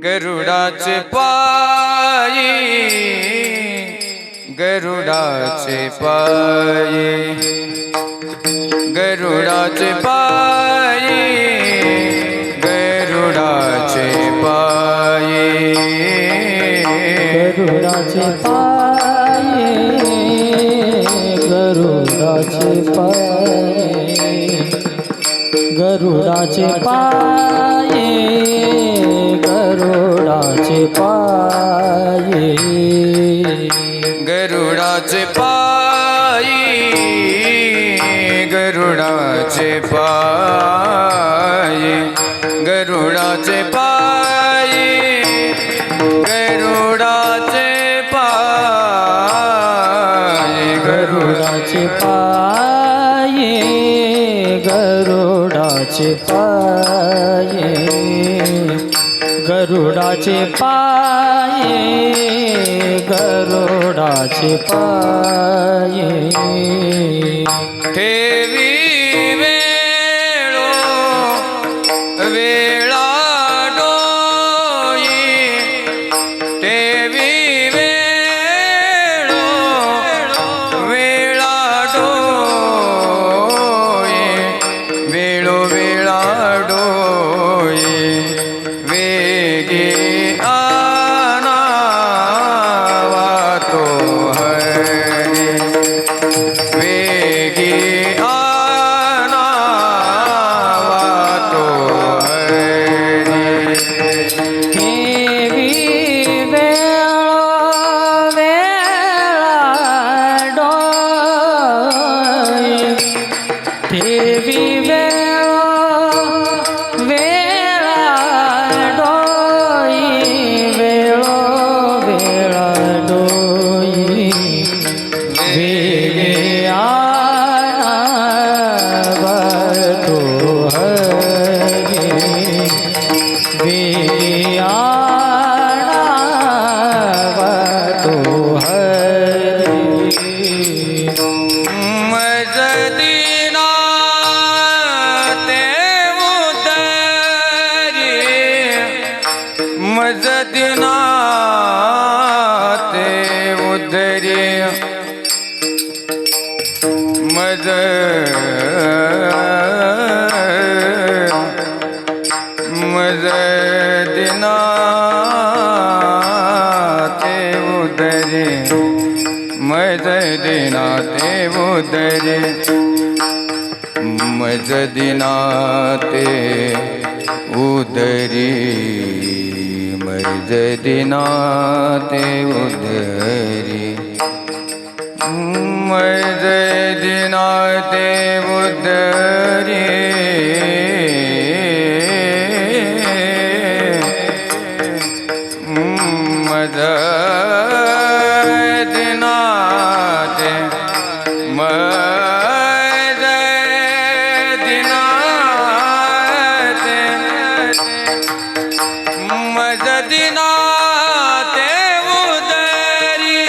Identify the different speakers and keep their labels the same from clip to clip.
Speaker 1: गरुडाचे पायी, गरुडाचे पायी, गरुडाचे पायी, गरुडाचे पायी,
Speaker 2: गरुडाचे पायी, गरुडाचे पायी, गरुडाचे पायी, गरुडाचे पायी,
Speaker 1: गरुडाचे पायी, गरुडाचे पायी, गरुडाचे पायी, गरुडाचे पायी,
Speaker 2: गरुडाचे पायी, गरुडाचे पायी, गरुडाचे पायी, गरुडाचे पायी,
Speaker 1: ठेवी वेळो वेळा डोई, ठेवी वेळो वेळा डोई, वेळो वेळा डोई, वेगे आनावा तो हरी, वेगे आनावा तो हरी,
Speaker 2: ठेवी वेळो वेळा डोई, ठेवी वेळो वेळा डोई, वेळो वेळा डोई, वेगे आनावा तो हरी, वेगे आनावा तो हरी,
Speaker 1: मजदीना ते उदरी, मजदीना ते उदरी, मजदीना ते उदरी, मजदीना ते उदरी, मजदीना ते उदरी, मजदीना ते उदरी, मजदीना ते उदरी, मजदीना ते, मजदीना ते, मजदीना ते उदरी,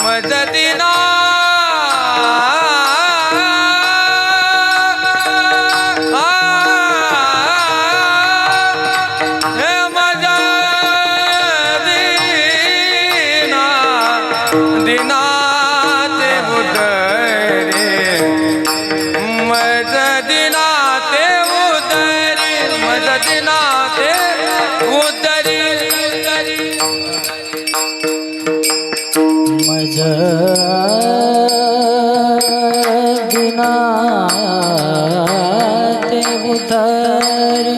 Speaker 1: मजदीना दिना ते उदरी, मजदीना ते उदरी, मजदीना ते उदरी,
Speaker 2: मजदीना ते उदरी,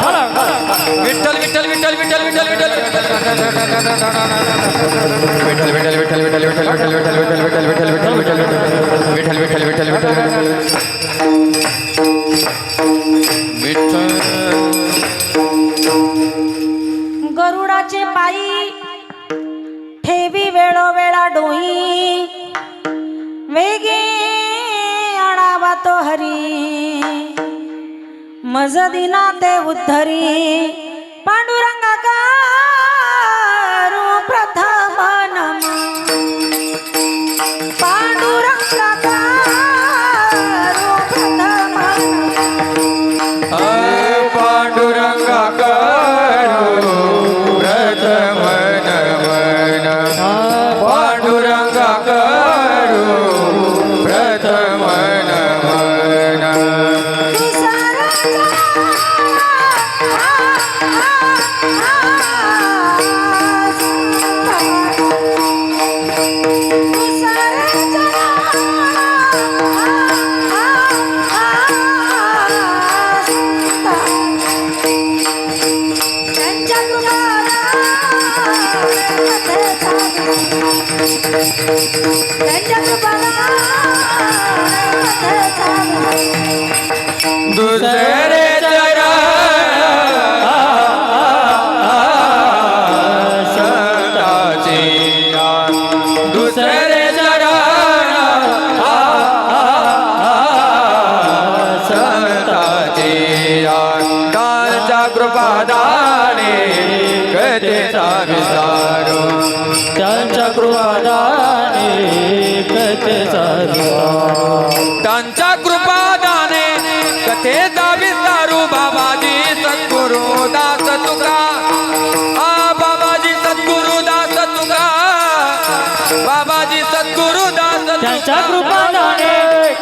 Speaker 1: विठ्ठल विठ्ठल विठ्ठल विठ्ठल
Speaker 3: गरुडाचे पायी ठेवी वेळोवेळा डोई वेगे आणावा तो हरी मज दिना ते उद्धरी पांडुरंगा कारू प्रथम नमा पांडुरंगा कारू प्रथम
Speaker 1: पांडुरंगा करू प्रथम नमन पांडुरंगा करू प्रथम नमन दुसरे चरण संताचे दुसरे चरण संताचे त्यांच्या कृपादाने कथेचा विस्तार
Speaker 2: त्यांच्या कृपादाने कथेचा
Speaker 1: त्यांच्या कृपादाने कथेचा विस्तारू बाबाजी सद्गुरु दास तुका बाबाजी सद्गुरु दास तुका बाबाजी सद्गुरु दास
Speaker 2: त्यांच्या कृपादाने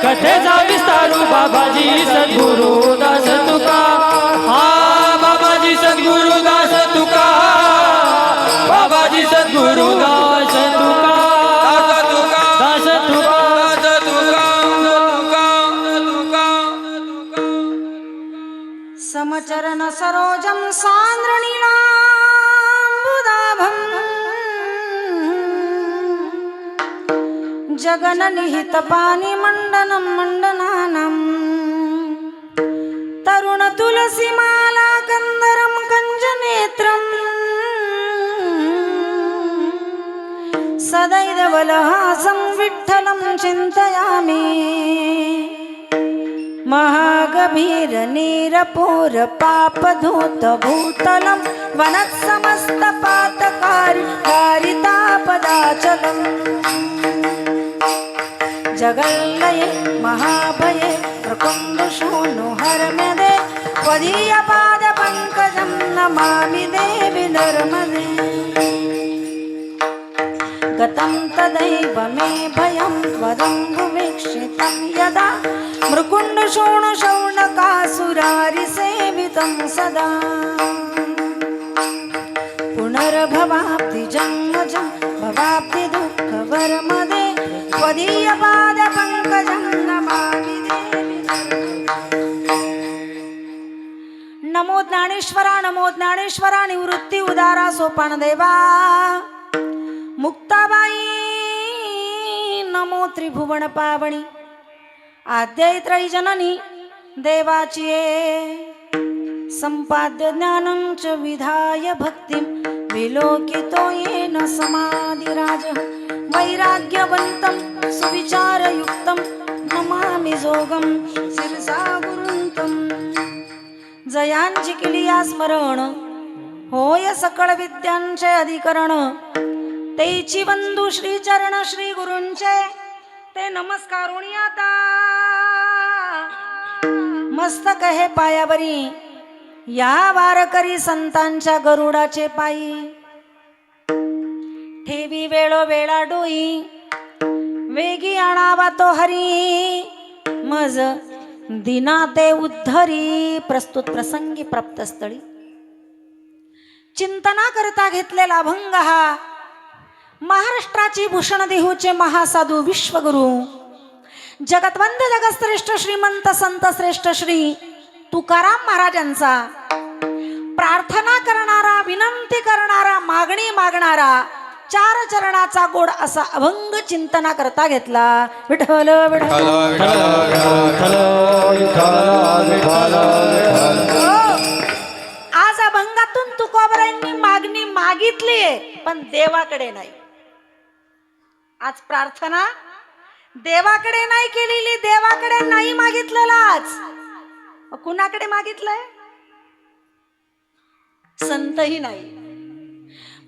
Speaker 2: कथेचा विस्तारू बाबाजी सद्गुरु दास तुका
Speaker 1: बाबाजी सद्गुरु दास तुका बाबाजी सद्गुरु दास तुका
Speaker 2: दास तुका
Speaker 3: समचरण सरोजं सान्द्रनीलाम्बुदाभं जगननिहितपानि मण्डनं मण्डनानां तरुण तुलसीमाला कंदरं कञ्जनेत्रं सदैवलहासं विठ्ठलं चिन्तयामि महागभीर नीरपूर पापधूत भूतलं वनत्समस्त पातकारी कारितापदाचलम् जगल्लये महाभये प्रकुण्डशूनु हरमदे त्वदीयपादपङ्कजं नमामि देवि नर्मदे गतं तदैव मे भयं त्वदङ्गुवीक्षितं यदा मृकुण्डशोणशौनकासुरारिसेवितं सदा पुनर्भवाब्धिजन्मजं भवाब्धि दुःखवर्मदे त्वदीयपादपङ्कजं नमामि देवि नमो ज्ञानेश्वरा निवृत्ती उदारा सोपान देवा मुक्ताबाई नमो त्रिभुवन पावनी आद्यैत्रयी जननी देवाची संपाद्य ज्ञानं च विधाय भक्तिं विलोकितो येन समाधिराज वैराग्यवन्तं सुविचारयुक्तं नमामि जोगं शिरसा गुरुन्तं जयांची केली या स्मरण होय सकळ विद्यांचे अधिकरण तेची बंधू श्री चरण श्री गुरूंचे ते नमस्कारुणी आता मस्तक हे पायावरी या वारकरी संतांच्या गरुडाचे पायी ठेवी वेळोवेळा डोई वेगी आणावा तो हरी मज दिना ते उद्धरी प्रस्तुत प्रसंगी प्राप्तस्थळी चिंतना करता घेतलेला भंग हा महाराष्ट्राची भूषण देहूचे महासाधू विश्वगुरु जगतवंद जगतश्रेष्ठ श्रीमंत संत श्रेष्ठ श्री तुकाराम महाराजांचा प्रार्थना करणारा, विनंती करणारा, मागणी मागणारा, चार चरणाचा गोड असा अभंग चिंतना करता घेतला. विठ्ठल विठ्ठल. आज अभंगातून तुकोबरायांनी मागणी मागितली पण देवाकडे नाही. आज प्रार्थना देवाकडे नाही केलेली, देवाकडे नाही मागितलेला. आज कुणाकडे मागितलंय? संतही नाही.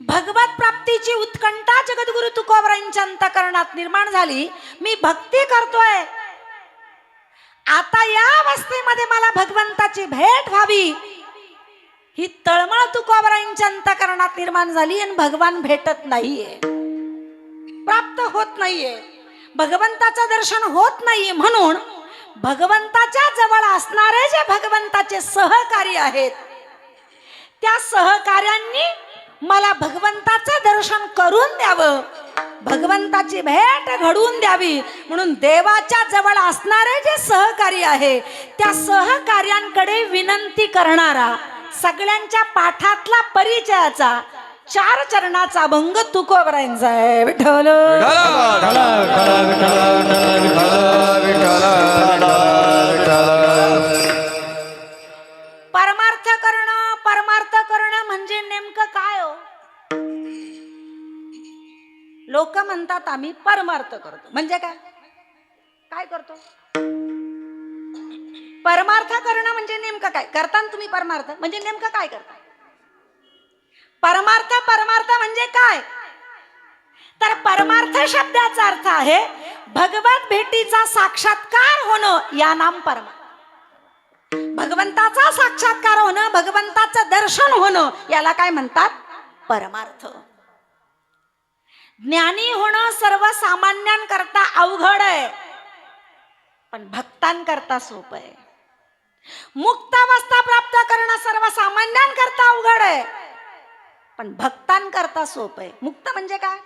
Speaker 3: भगवत प्राप्तीची उत्कंठा जगद्गुरु तुकोबरायांच्या अंतःकरणात निर्माण झाली. मी भक्ती करतोय, आता या अवस्थेमध्ये मला भगवंताची भेट व्हावी, ही तळमळ तुकोबरायांच्या अंतःकरणात निर्माण झाली. आणि भगवान भेटत नाहीये, प्राप्त होत नाहीये, भगवंताचं दर्शन होत नाहीये. म्हणून भगवंताच्या जवळ असणारे जे भगवंताचे सहकारी आहेत, त्या सहकार्यांनी मला भगवंताचं दर्शन करून द्यावं, भगवंताची भेट घडवून द्यावी. म्हणून देवाच्या जवळ असणारे जे सहकारी आहे, त्या सहकार्यांकडे विनंती करणारा, सगळ्यांच्या पाठातला परिचयाचा चार चरणाचा अभंग तुकोबरायांचा आहे. विठ्ठल परमार्थ करणं. परमार्थ करणं म्हणजे नेमकं काय हो? लोक म्हणतात आम्ही परमार्थ करतो. म्हणजे काय? काय करतो? परमार्थ करणं म्हणजे नेमकं काय करता तुम्ही? परमार्थ म्हणजे नेमकं काय करता? परमार्थ परमार्थ म्हणजे काय? तर परमार्थ शब्दाचा अर्थ आहे भगवत भेटीचा साक्षात्कार होणं, या नाम परमार्थ. भगवंताचा साक्षात्कार होणं, भगवंताचं दर्शन होणं, याला काय म्हणतात? परमार्थ. ज्ञानी होणं सर्वसामान्यांकरता अवघड आहे, पण भक्तांकरता सोपं आहे. मुक्त अवस्था प्राप्त करणं सर्वसामान्यांकरता अवघड आहे, पण भक्तांकरता सोपं आहे. मुक्त म्हणजे काय?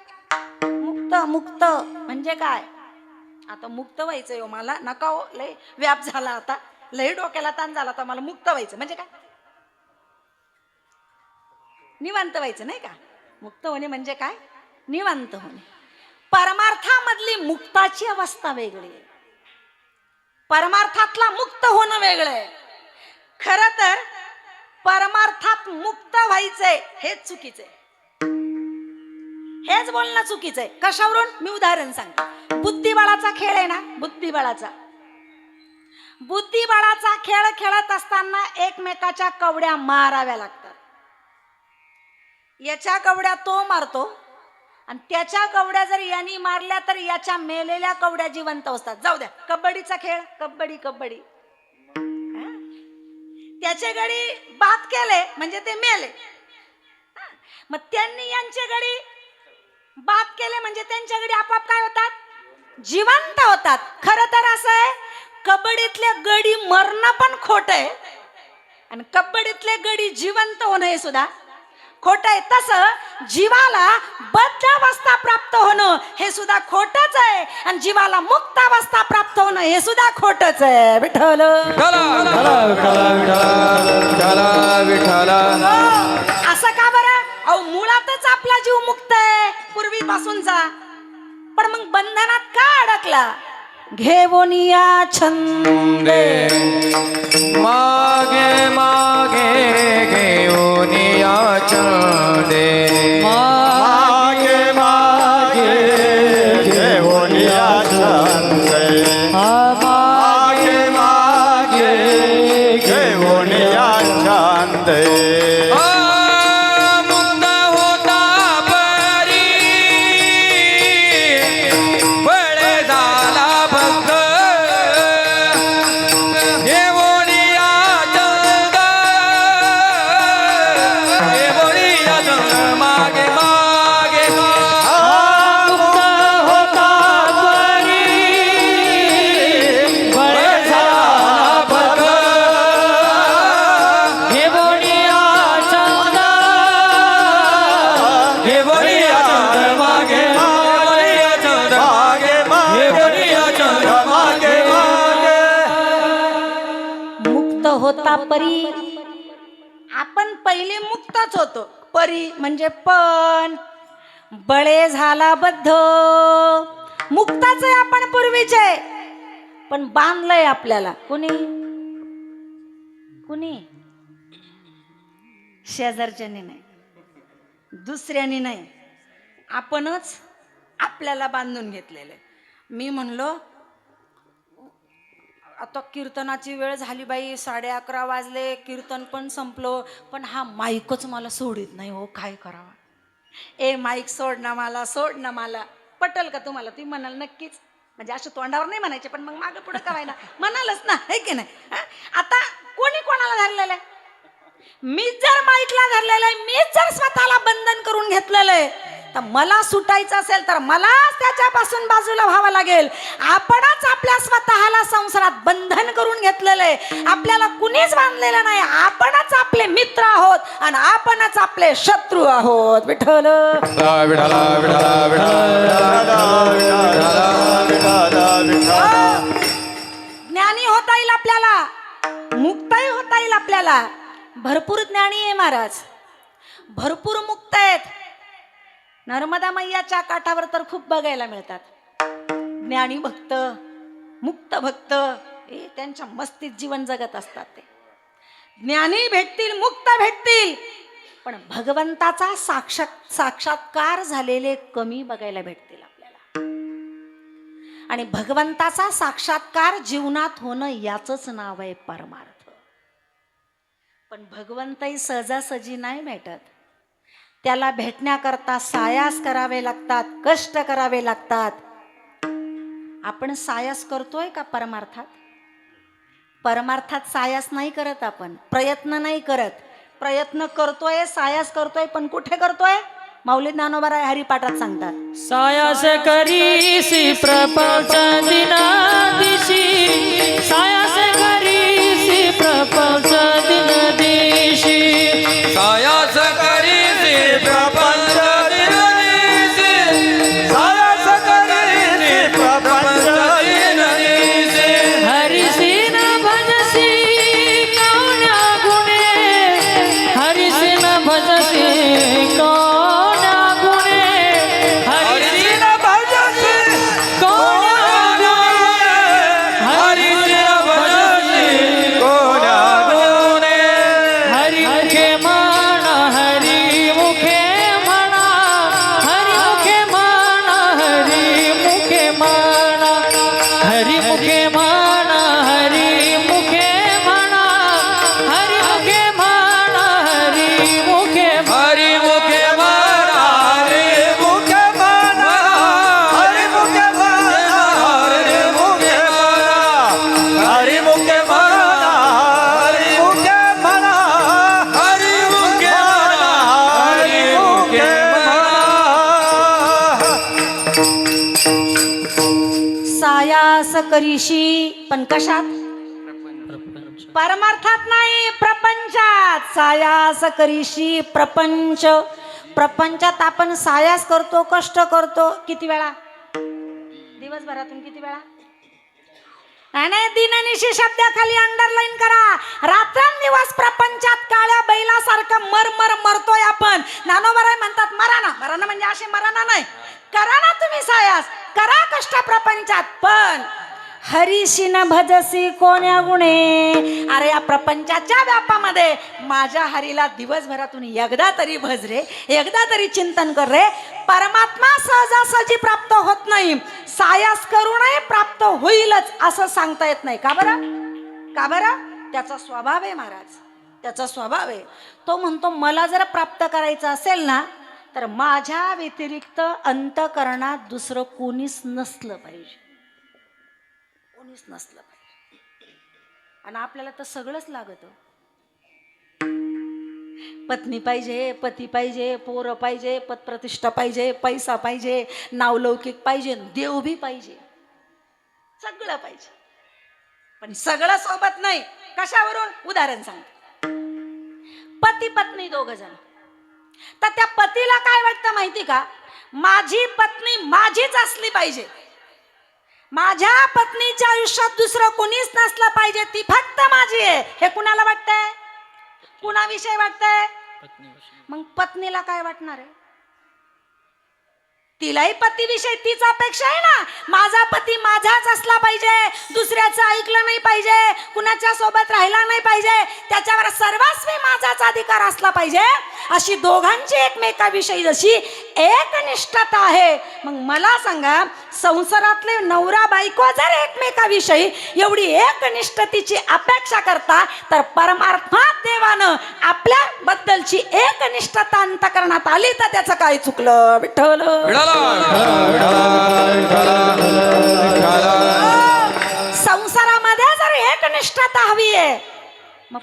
Speaker 3: मुक्त मुक्त म्हणजे काय? आता मुक्त व्हायचंय हो मला, नका हो, लय व्याप झाला आता, लय डोक्याला ताण झाला, तर मला मुक्त व्हायचं म्हणजे काय? निवांत व्हायचं नाही का? मुक्त होणे म्हणजे काय? निवांत होणे. परमार्थामधली मुक्ताची अवस्था वेगळी आहे, परमार्थातला मुक्त होणं वेगळं आहे. खर तर परमार्थात मुक्त व्हायचंय हेच चुकीचंय, हेच बोलणं चुकीचंय. कशावरून? मी उदाहरण सांगते. बुद्धिबळाचा खेळ आहे ना, बुद्धिबळाचा खेळ खेळत असताना एकमेकाच्या कवड्या माराव्या लागतात. याच्या कवड्या तो मारतो आणि त्याच्या कवड्या जर यांनी मारल्या तर याच्या मेलेल्या कवड्या जिवंत असतात. जाऊ द्या, कबड्डीचा खेळ, कबड्डी कबड्डी, त्याचे गडी बाद केले म्हणजे ते मेले. मग त्यांनी यांचे गडी बाद केले म्हणजे त्यांच्या गडी आपाप काय होतात? जिवंत होतात. खरं तर असं आहे, कबड्डीतले गडी मरणं पण खोट आहे आणि कबड्डीतले गडी जिवंत होणं हे सुद्धा खोट आहे. तसं जीवाला बद्ध अवस्था प्राप्त होणं हे सुद्धा खोटच आहे आणि जीवाला मुक्त अवस्था प्राप्त होणं हे सुद्धा खोटच आहे. विठ्ठल असं का बरं? अहो मुळातच आपला जीव मुक्त आहे पूर्वीपासूनचा, पण मग बंधनात का अडकला? घेवोनिया छंदे
Speaker 1: मागे मागे घेऊनिया छंदे,
Speaker 2: मागे मागे
Speaker 4: घेऊनिया छंदे,
Speaker 2: मागे मागे
Speaker 4: घेऊनिया छंदे.
Speaker 3: होता परी आपण पहिले मुक्तच होतो. परी म्हणजे पण, बळे झाला बद्ध. मुक्ताच आहे आपण पूर्वीचे, पण बांधलंय आपल्याला कुणी कुणी? शेजारच्यानी नाही, दुसऱ्यानी नाही, आपणच आपल्याला बांधून घेतलेलं आहे. मी म्हणलो आता कीर्तनाची वेळ झाली बाई, 11:30 वाजले, कीर्तन पण संपलो, पण हा माईकच मला सोडित नाही हो, काय करावा? ए माईक सोड ना मला, सोड ना मला. पटल का तुम्हाला? ती म्हणाल नक्कीच, म्हणजे असं तोंडावर नाही म्हणायचे, पण मग मागं पुढं करायला म्हणालच ना, हे की नाही? आता कोणी कोणाला धरलेलं आहे? मीच जर माईकला धरलेलं आहे, मीच जर स्वतःला बंधन करून घेतलेलं आहे, तर मला सुटायचं असेल तर मलाच त्याच्यापासून बाजूला व्हावं लागेल. आपणच आपल्या स्वतःला संसारात बंधन करून घेतलेलं आहे. आपल्याला कुणीच बांधलेलं नाही. आपणच आपले मित्र आहोत आणि आपणच आपले शत्रू आहोत. विठ्ठल ज्ञानी होता येईल आपल्याला, मुक्तही होता येईल आपल्याला. भरपूर ज्ञानी आहे महाराज, भरपूर मुक्त आहेत. नर्मदा मैयाच्या काठावर तर खूप बघायला मिळतात ज्ञानी भक्त, मुक्त भक्त. हे त्यांच्या मस्तीत जीवन जगत असतात. ते ज्ञानी भेटतील, मुक्त भेटतील, पण भगवंताचा साक्षात्कार झालेले कमी बघायला भेटतील आपल्याला. आणि भगवंताचा साक्षात्कार जीवनात होणं याचंच नाव आहे परमार्थ. पण भगवंतही सहजासहजी नाही भेटत. त्याला भेटण्याकरता सायास करावे लागतात, कष्ट करावे लागतात. आपण सायास करतोय का परमार्थात? परमार्थात सायास नाही करत आपण, प्रयत्न नाही करत. प्रयत्न करतोय, सायास करतोय, पण कुठे करतोय? माऊली ज्ञानोबा हरिपाठात सांगतात,
Speaker 1: सायास करीसी प्रपंच दिनादिशी, सायास करीसी प्रपंच दिनदिशी, सायास करीसी प्रपंच दिनदिशी, सायास करीसी प्रपंच दिनदिशी, हरिसी न भजसी कोण्या गुणे, हरिसी न भजसी कोण्या गुणे, हरिसी न भजसी कोण्या गुणे, हरिसी न भजसी कोण्या गुणे, हरि मुखे म्हणा, हरि मुखे म्हणा, हरि मुखे म्हणा, हरि मुखे म्हणा, हरि मुखे म्हणा, हरि मुखे म्हणा, हरि मुखे म्हणा, हरि मुखे, हरि मुखे म्हणा, हरि मुखे म्हणा, हरि मुखे म्हणा, हरि मुखे म्हणा,
Speaker 4: हरी मुखे म्हणा, हरी मुखे म्हणा,
Speaker 1: हरि मुखे म्हणा, हरि मुखे
Speaker 3: सायास करीशी, पण कशात? परमार्थात नाही, प्रपंचात. सायास करीशी प्रपंच. प्रपंचात आपण सायास करतो, कष्ट करतो. किती वेळा? दिवसभरातून किती वेळा? नाही, दिननिशी शब्दाखाली अंडरलाईन करा. रात्रंदिवस प्रपंचात काळ्या बैलासारखं मरतोय आपण. ज्ञानोबा म्हणतात मरा ना. मरा ना म्हणजे असे मरा ना नाही, करा ना तुम्ही सायास, करा कष्ट प्रपंचात, पण हरीशी न भजसी कोण्या गुणे. अरे या प्रपंचाच्या व्यापामध्ये माझ्या हरीला दिवसभरातून एकदा तरी भज रे, एकदा तरी चिंतन कर रे. परमात्मा सहजासहजी प्राप्त होत नाही, सायास करूनही प्राप्त होईलच असं सांगता येत नाही. का बरं? का बरं? त्याचा स्वभाव आहे महाराज, त्याचा स्वभाव आहे. तो म्हणतो मला जर प्राप्त करायचं असेल ना, तर माझ्या व्यतिरिक्त अंतःकरणात दुसरं कोणीच नसलं पाहिजे, कोणीच नसलं पाहिजे. आणि आपल्याला तर सगळंच लागतं. पत्नी पाहिजे, पती पाहिजे, पोरं पाहिजे, पदप्रतिष्ठा पाहिजे, पैसा पाहिजे, नावलौकिक पाहिजे, देव भी पाहिजे, सगळं पाहिजे. पण सगळं सोबत नाही. कशावरून? उदाहरण सांगते. पती पत्नी दोघ जण, तर त्या पतीला काय वाटतं माहिती का? माझी पत्नी माझीच असली पाहिजे, माझ्या पत्नीच्या आयुष्यात दुसरं कोणीच नसलं पाहिजे, ती फक्त माझी आहे. हे कुणाला वाटतंय? कुणाविषयी वाटतंय? मग पत्नीला काय वाटणार आहे? तिलाही पतीविषयी तीच अपेक्षा आहे ना, माझा पती माझाच असला पाहिजे, दुसऱ्याचं ऐकलं नाही पाहिजे, कुणाच्या सोबत राहिला नाही पाहिजे, त्याच्यावर सर्वस्वी माझाच अधिकार असला पाहिजे. अशी दोघांची एकमेकाविषयी जशी एकनिष्ठता आहे, मग मला सांगा, संसारातले नवरा बायको जर एकमेकाविषयी एवढी एकनिष्ठतेची अपेक्षा करता, तर परमार्थात देवानं आपल्याबद्दलची एकनिष्ठता अंतःकरणात आली तर त्याचं काय चुकलं? विठ्ठल संसारामध्ये जर एकनिष्ठता हवी आहे, मग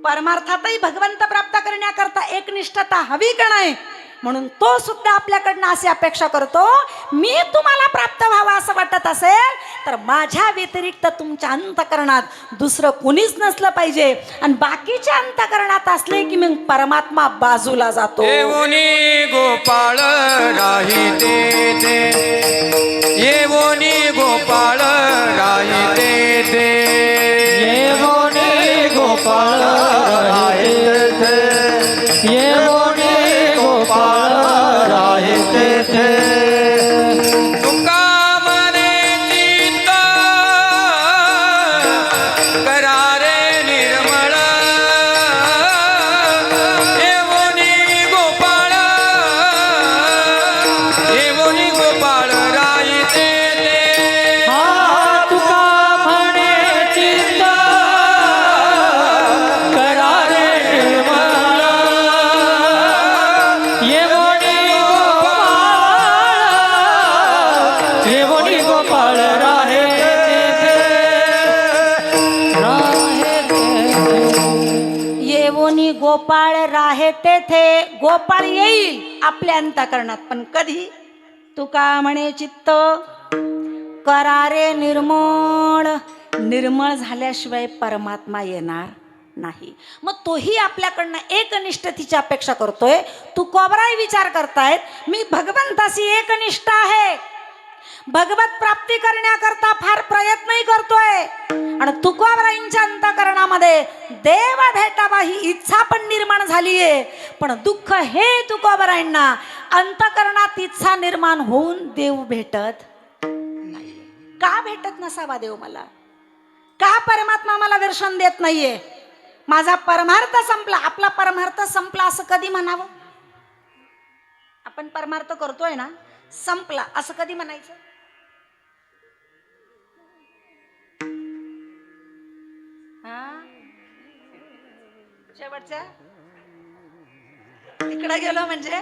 Speaker 3: परमार्थातही भगवंत प्राप्त करण्याकरता एकनिष्ठता हवी का नाही? म्हणून तो सुद्धा आपल्याकडनं अशी अपेक्षा करतो, मी तुम्हाला प्राप्त व्हावं असं वाटत असेल तर माझ्या व्यतिरिक्त तुमच्या अंतःकरणात दुसरं कुणीच नसलं पाहिजे. आणि बाकीच्या अंतःकरणात असले की मग परमात्मा बाजूला जातो.
Speaker 1: येवोनी गोपाळ राहिते ते, येवोनी गोपाळ राहिते ते,
Speaker 2: येवोनी गोपाळ राहिते थे, येवोनी गोपाळ राहिते थे.
Speaker 1: तुका मने चित्त करारे निर्मळ, येवोनी गोपाळ, येवोनी गोपाळ राहिते ते.
Speaker 2: हा तुका म्हणे चित्त करारे निर्मळ, येवोनी गोपाळ राहे
Speaker 3: येवोनी गोपाळ राहे तेथे. गोपाळ येईल आपल्या अंतःकरणात, पण कधी? तुका म्हणे चित्त करारे निर्मळ, निर्मळ झाल्याशिवाय परमात्मा येणार नाही. मग तोही आपल्याकडनं एकनिष्ठतेची अपेक्षा करतोय. तू कोबराही विचार करतायत, मी भगवंताशी एकनिष्ठ आहे, भगवत प्राप्ती करण्याकरता फार प्रयत्नही करतोय, आणि तुकोबराईंच्या अंतःकरणामध्ये देव भेटावा ही इच्छा पण निर्माण झालीये. पण दुःख हे तुकोबराईंना अंतःकरणात इच्छा निर्माण होऊन देव भेटत नाही. का भेटत नसावा देव मला? का परमात्मा मला दर्शन देत नाहीये? माझा परमार्थ संपला. आपला परमार्थ संपला असं कधी म्हणावं? आपण परमार्थ करतोय ना, संपला असं कधी म्हणायचं? शेवटच्या तिकडे गेलो म्हणजे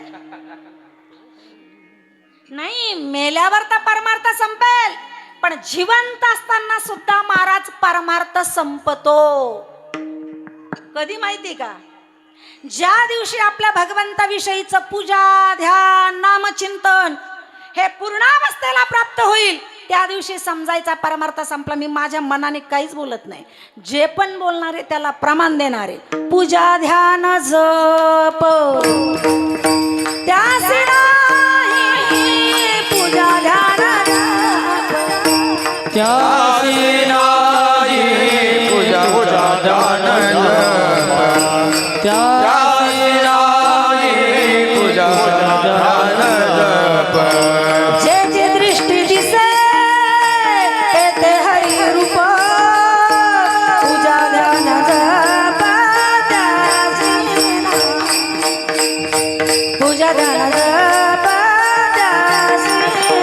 Speaker 3: नाही, मेल्यावर तर परमार्थ संपेल, पण जिवंत असताना सुद्धा महाराज परमार्थ संपतो. कधी माहिती का? ज्या दिवशी आपल्या भगवंताविषयीचं पूजा, ध्यान, नामचिंतन हे पूर्णावस्थेला प्राप्त होईल, त्या दिवशी समजायचा परमार्थ संपला. मी माझ्या मनाने काहीच बोलत नाही, जे पण बोलणारे त्याला प्रमाण देणारे. पूजा ध्यान जप त्यासी नाही, पूजा ध्यान जप
Speaker 2: त्यासी नाही,
Speaker 1: पूजा पूजा ध्यान
Speaker 2: त्यासी नाही,
Speaker 1: पूजा ध्यान जप.
Speaker 3: जे जे दृष्टी दिसे ते हरी रूप, पूजा ध्यान जप त्यासी नाही, पूजा ध्यान जप त्यासी नाही.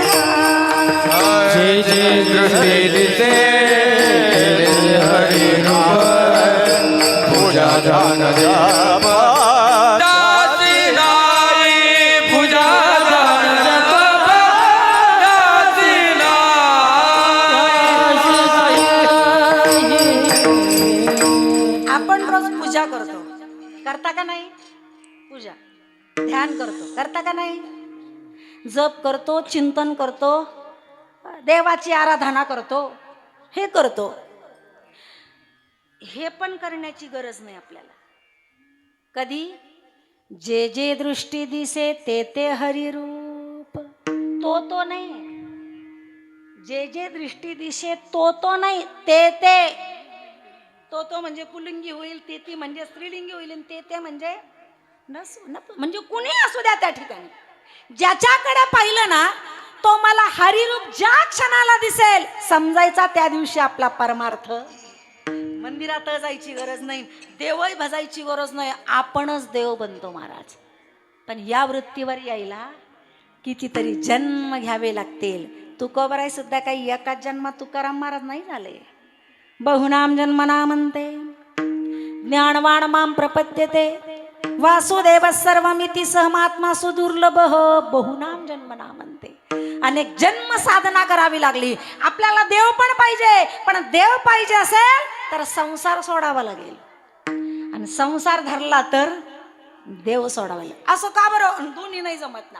Speaker 2: जे जे
Speaker 1: दृष्टी दिसे हरी रूप, पूजा ध्यान जप. दासी नाही, पूजा ध्यान जप. दासी
Speaker 3: आपण रोज पूजा करतो, करता का नाही? पूजा ध्यान करतो, करता का नाही? जप करतो, चिंतन करतो, देवाची आराधना करतो, हे करतो. हे पण करण्याची गरज नाही आपल्याला. कधी? जे जे दृष्टी दिसे ते हरिरूप. तो नाही, जे जे दृष्टी दिसे तो नाही, ते तो म्हणजे पुलिंगी होईल, ती म्हणजे स्त्रीलिंगी होईल, आणि ते म्हणजे म्हणजे कुणी असू द्या त्या ठिकाणी. ज्याच्याकडे पाहिलं ना तो मला हरिरूप ज्या क्षणाला दिसेल समजायचा त्या दिवशी आपला परमार्थ. मंदिरात जायची गरज नाही, देवही भजायची गरज नाही, आपणच देव बनतो महाराज. पण या वृत्तीवर यायला कितीतरी जन्म घ्यावे लागतील. तुकोबराय सुद्धा काही एकाच जन्मात तुकाराम महाराज नाही झाले. बहुनाम जन्मना म्हणते, ज्ञानवान माम प्रपद्यते, वासुदेव सर्वमिती सहमात्मा सुदुर्लभ, बहुनाम जन्मना म्हणते. अनेक जन्म साधना करावी लागली. आपल्याला देव पण पाहिजे, पण देव पाहिजे असेल तर संसार सोडावा लागेल, आणि संसार धरला तर देव सोडावा लागेल. असं का बरं? दोन्ही नाही जमत ना,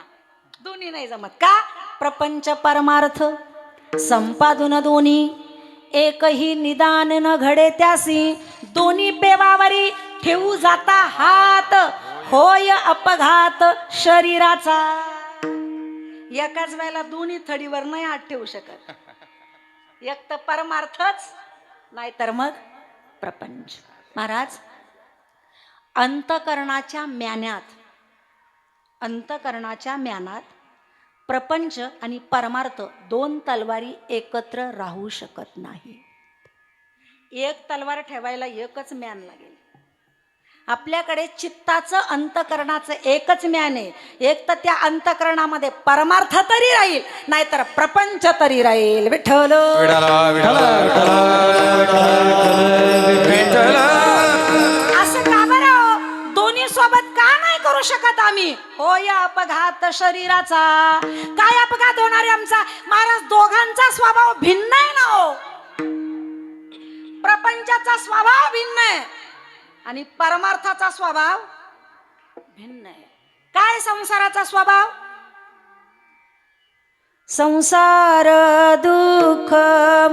Speaker 3: दोन्ही नाही जमत का? प्रपंच परमार्थ संपादून दोन्ही, एकही निदान न घडे त्यासी, दोन्ही पेवावरी ठेवू जाता हात, होय अपघात शरीराचा. एकाच वेळेला दोन्ही थडीवर नाही हात ठेवू शकत. एक तर परमार्थच, नाही तर मग प्रपंच. महाराज, अंतकरणाच्या म्यानात प्रपंच आणि परमार्थ दोन तलवारी एकत्र राहू शकत नाही. एक तलवार ठेवायला एकच म्यान लागेल. आपल्याकडे चित्ताचं अंतकरणाचं एकच म्यान आहे. एक तर त्या अंतकरणामध्ये परमार्थ तरी राहील, नाहीतर प्रपंच तरी राहील. विठ्ठल असं का बरं? दोन्ही सोबत का नाही करू शकत आम्ही? होय अपघात शरीराचा. काय अपघात होणार आहे आमचा? महाराज, दोघांचा स्वभाव भिन्न आहे ना हो. प्रपंचाचा स्वभाव भिन्न आहे आणि परमार्थाचा स्वभाव भिन्न आहे. काय संसाराचा स्वभाव? संसार दुःख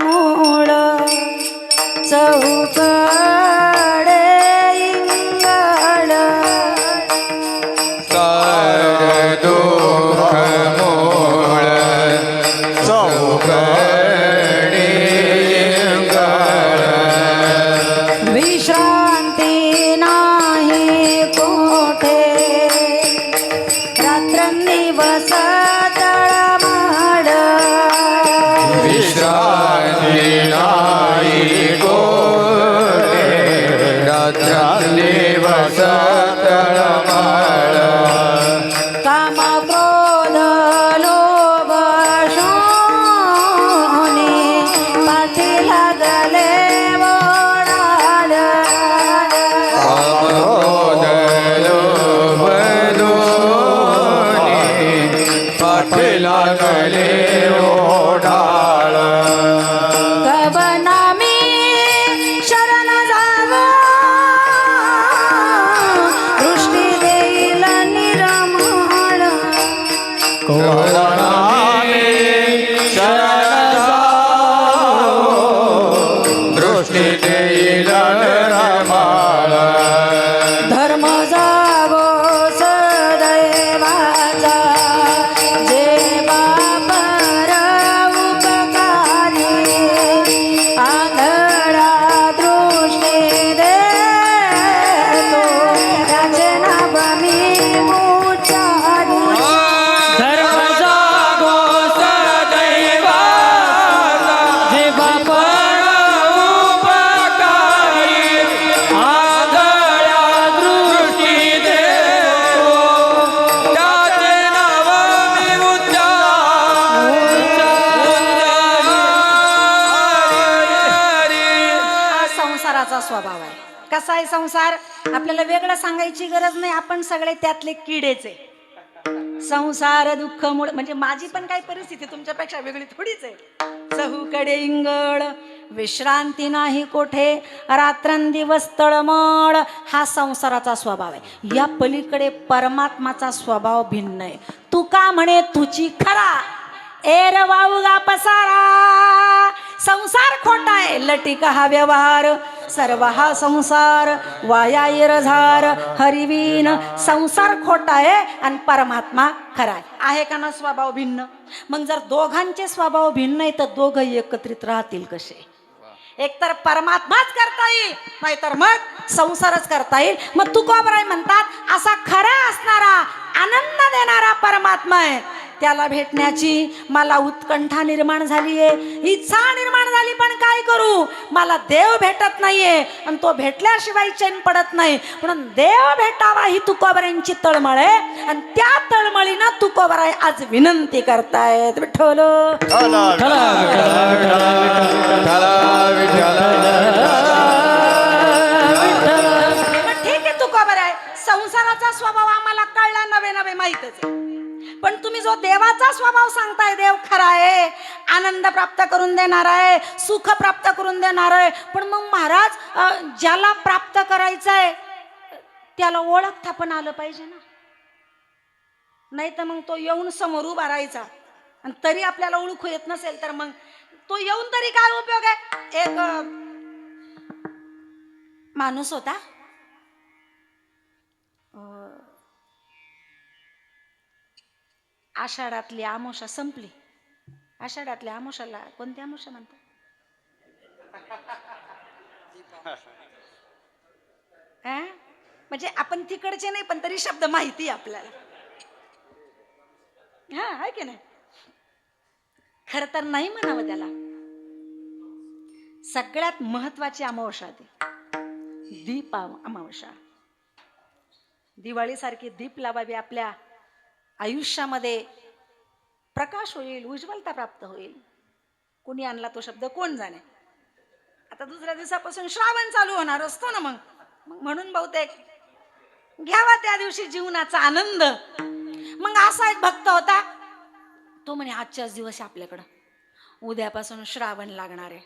Speaker 3: मूळ चौकडे इंगळ,
Speaker 2: दुःख मूळ चौकडे इंगळ,
Speaker 3: विश्रांती नाही कोठे रात्रंदिवस तळमळ,
Speaker 2: विश्रांती नाही कोठे रात्रंदिवस तळमळ,
Speaker 3: काम क्रोध लोभ शोणे पाठी लागले ओढाळ,
Speaker 2: क्रोध लोभ दोन्ही पाठी लागले ओढाळ,
Speaker 3: कबनामी शरण जावो दृष्टी देईल निरमळ,
Speaker 2: करुणामे शरण जाओ दृष्टी देईल निर्मळ,
Speaker 3: धर्म जागो सदैवाचा जे बापर उपकारी, आंधळा दृष्टी देतो त्याचे नाव मी उच्चारू.
Speaker 1: धर्म जागो सदैवाचा, जे बापण उपकारी, आंधळ्या दृष्टी देतो त्याचे नाव मी
Speaker 3: हा संसाराचा स्वभाव आहे. कसा आहे संसार? आपल्याला वेगळं सांगायची गरज नाही, आपण सगळे त्यातले किडेचे. संसार दुःख मूळ म्हणजे माझी पण काही परिस्थिती तुमच्यापेक्षा वेगळी थोडीच आहे. चहूकडे इंगळ, विश्रांती नाही कोठे रात्रंदिवस तळमळ, हा संसाराचा स्वभाव आहे. या पलीकडे परमात्माचा स्वभाव भिन्न आहे. तुका म्हणे तुची खरा, एर वाऊगा पसारा. संसार खोटा आहे, लटिका हा व्यवहार, सर्व हा संसार वाया इरझार हरिवीन. संसार खोटा आहे आणि परमात्मा खरा आहे का ना स्वभाव भिन्न? मग जर दोघांचे स्वभाव भिन्न आहे तर दोघं एकत्रित राहतील कसे? एकतर परमात्माच करता येईल, नाहीतर मग संसारच करता येईल. मग तुकोबराय म्हणतात असा खरा असणारा आनंद देणारा परमात्मा आहे, त्याला भेटण्याची मला उत्कंठा निर्माण झालीये, इच्छा निर्माण झाली. पण काय करू, मला देव भेटत नाहीये आणि तो भेटल्याशिवाय चैन पडत नाही. म्हणून देव भेटावा ही तुकोबरायांची तळमळ आहे आणि त्या तळमळीनं तुकोबराय आज विनंती करतायत. विठ्ठल ठीक आहे तुकोबराय, संसाराचा स्वभाव आम्हाला कळला, नवे नवे माहितच आहे. पण तुम्ही जो देवाचा स्वभाव सांगताय, देव खरा आहे, आनंद प्राप्त करून देणार आहे, सुख प्राप्त करून देणार आहे. पण मग महाराज, ज्याला प्राप्त करायचं आहे त्याला ओळखता पण आलं पाहिजे ना. नाही तर मग तो येऊन समोर उभा राहायचा आणि तरी आपल्याला ओळखू येत नसेल तर मग तो येऊन तरी काय उपयोग आहे. एक माणूस होता, आषाढातली आमोशा संपली. आषाढातल्या आमोशाला कोणत्या आमोशा म्हणतात? म्हणजे आपण तिकडचे नाही पण तरी शब्द माहिती आपल्याला. हा आहे की नाही? खर तर नाही म्हणावं त्याला. सगळ्यात महत्वाची अमावस्या ती दीप अमावस्या. दिवाळी सारखी दीप लावावी, आपल्या आयुष्यामध्ये प्रकाश होईल, उज्ज्वलता प्राप्त होईल. कोणी आणला तो शब्द कोण जाणे. आता दुसऱ्या दिवसापासून श्रावण चालू होणार असतो ना, मग म्हणून बहुतेक घ्यावा त्या दिवशी जीवनाचा आनंद. मग असा एक भक्त होता, तो म्हणे आजच्याच दिवस आपल्याकडं, उद्यापासून श्रावण लागणार आहे.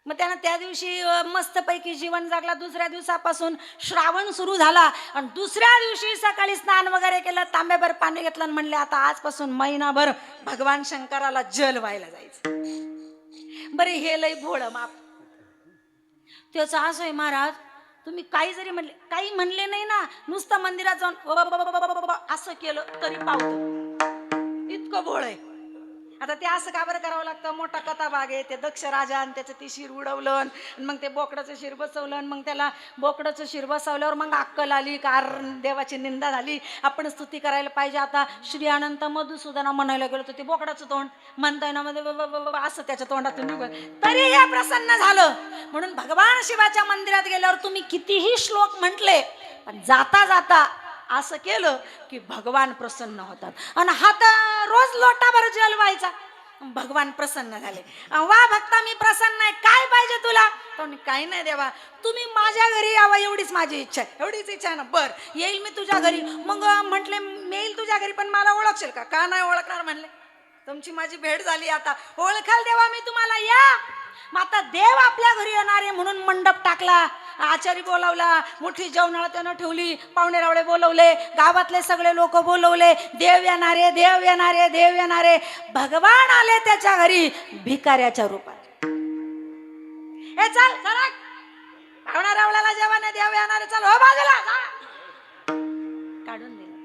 Speaker 3: मग त्यानं त्या दिवशी मस्तपैकी जीवन जगला. दुसऱ्या दिवसापासून श्रावण सुरू झाला आणि दुसऱ्या दिवशी सकाळी स्नान वगैरे केलं, तांब्याभर पाणी घेतलं आणि म्हणले आता आजपासून महिनाभर भगवान शंकराला जल व्हायला जायचं. बरे हे लय भोळं माप. त्याचं असं आहे महाराज, तुम्ही काही जरी म्हणले, काही म्हणले नाही ना, नुसतं मंदिरात जाऊन असं केलं तरी पावतं, इतकं भोळ आहे. आता ते असं का बरं करावं लागतं? मोठा कथा भाग आहे. ते दक्ष राजा आणि त्याचं ते शिर उडवलं आणि मग ते बोकडाचं शिर बसवलं आणि मग त्याला बोकडाचं शिर बसवल्यावर मग अक्कल आली, कारण देवाची निंदा झाली, आपण स्तुती करायला पाहिजे. आता श्री अनंत मधुसूदना म्हणायला गेलो तर ते बोकडाचं तोंड म्हणताय ना, मध्ये असं त्याच्या तोंडातून निघून तरी हे प्रसन्न झालं. म्हणून भगवान शिवाच्या मंदिरात गेल्यावर तुम्ही कितीही श्लोक म्हटले, पण जाता जाता असं केलं की भगवान प्रसन्न होतात. आणि हात रोज लोटाभर जल व्हायचा, भगवान प्रसन्न झाले. वा भक्ता, मी प्रसन्न आहे, काय पाहिजे तुला? तो काही नाही देवा, तुम्ही माझ्या घरी यावं एवढीच माझी इच्छा आहे. एवढीच इच्छा आहे ना, बर येईल मी तुझ्या घरी. मग म्हटले मी येईल तुझ्या घरी, पण मला ओळखशील का? का नाही ओळखणार म्हणले, तुमची माझी भेट झाली, आता ओळखाल देवा मी तुम्हाला, या. मग आता देव आपल्या घरी येणार आहे म्हणून मंडप टाकला, आचारी बोलावला, मोठी जेवणाळा त्यानं ठेवली, पाहुणे रावळे बोलवले, गावातले सगळे लोक बोलवले, देव येणारे, देव येणारे, देव येणारे. भगवान आले त्याच्या घरी भिकाऱ्याच्या रूपात. हे चल चला, पाहुणा रावळ्याला जेवण आहे, देव येणारे, चल हो बाजूला, काढून दिलं.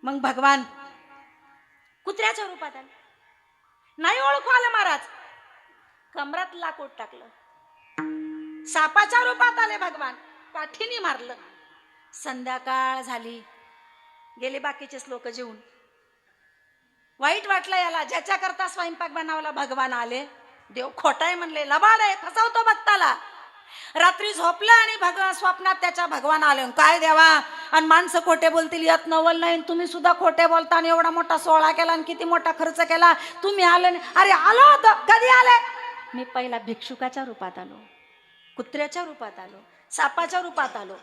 Speaker 3: मग भगवान कुत्र्याच्या रूपात आले. नाही ओळखू आलं महाराज, कमरात लाकूड टाकलं. सापाच्या रूपात आले भगवान, काठीने मारलं. संध्याकाळ झाली, गेले बाकीचेच लोक जेवून. वाईट वाटलं याला, ज्याच्या करता स्वयंपाक बनवला भगवान आले. देव खोटाय म्हणले, लबाड आहे, फसवतो भक्ताला. रात्री झोपलं आणि स्वप्नात त्याच्या भगवान आले. काय देवा, आणि माणसं खोटे बोलतील यात नवल नाही, तुम्ही सुद्धा खोटे बोलता आणि एवढा मोठा सोहळा केला आणि किती मोठा खर्च केला, तुम्ही आले नाही. अरे आलो होतो, कधी आले? मी पहिला भिक्षुकाच्या रूपात आलो, कुत्र्याच्या रूपात आलो, सापाच्या रूपात आलो.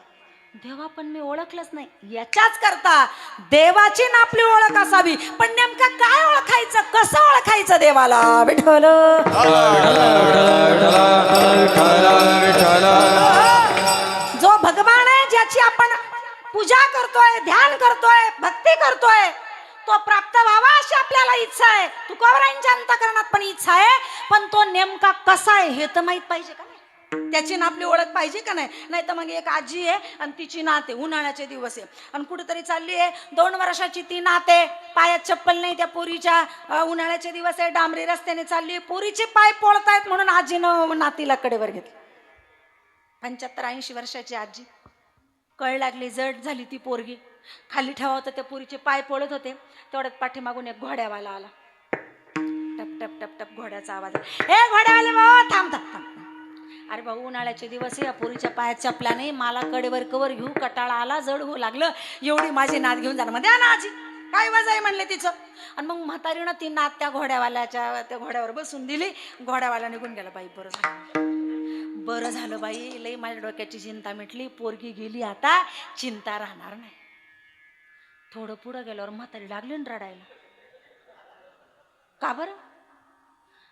Speaker 3: देवा पण मी ओळखलंच नाही. याच्याच करता देवाची ना आपली ओळख असावी, पण नेमकं काय ओळखायचं, कसं ओळखायचं देवाला? विठ्ठल जो भगवान आहे, ज्याची आपण पूजा करतोय, ध्यान करतोय, भक्ती करतोय, तो प्राप्त व्हावा अशी आपल्याला इच्छा आहे. तुकोबरायांच्या अंतःकरणात पण इच्छा आहे, पण तो नेमका कसा आहे हे तर माहित पाहिजे का नाही? त्याची ना आपली ओळख पाहिजे का नाही? नाही तर मग एक आजी आहे आणि तिची नात आहे, उन्हाळ्याचे दिवस आहे आणि कुठेतरी चालली आहे, 2 वर्षाची ती नात आहे, पायात चप्पल नाही त्या पोरीच्या, उन्हाळ्याचे दिवस आहे, डांबरी रस्त्याने चालली, पोरीचे पाय पोळतायत म्हणून आजीनं नातीला कडेवर घेतलं. 75-80 वर्षाची आजी, कळ लागली, जड झाली ती पोरगी, खाली ठेवा होतं, त्या पोरीचे पाय पोळत होते. तेवढ्यात पाठीमागून एक घोड्यावाला आला. टप टप टप टप घोड्याचा आवाज. हे घोड्यावाले भाऊ, थांब थांब थांब. अरे भाऊ, उन्हाळ्याचे दिवस या पोरीच्या पायात चपला नाही, मला कडेवर कवर घेऊ, कटाळा आला, जड होऊ लागलं, एवढी माझी नात घेऊन जाणार. मध्ये ना आजी, काय वज आहे म्हणले तिचं. आणि मग म्हातारीनं ती नात त्या घोड्यावाल्याच्या त्या घोड्यावर बसून दिली. घोड्यावाला निघून गेला. बाई बरं झालं, बरं झालं बाई, लई माझ्या डोक्याची चिंता मिटली, पोरगी गेली, आता चिंता राहणार नाही. थोडं पुढं गेल्यावर म्हातारी लागली ना रडायला. का बरं?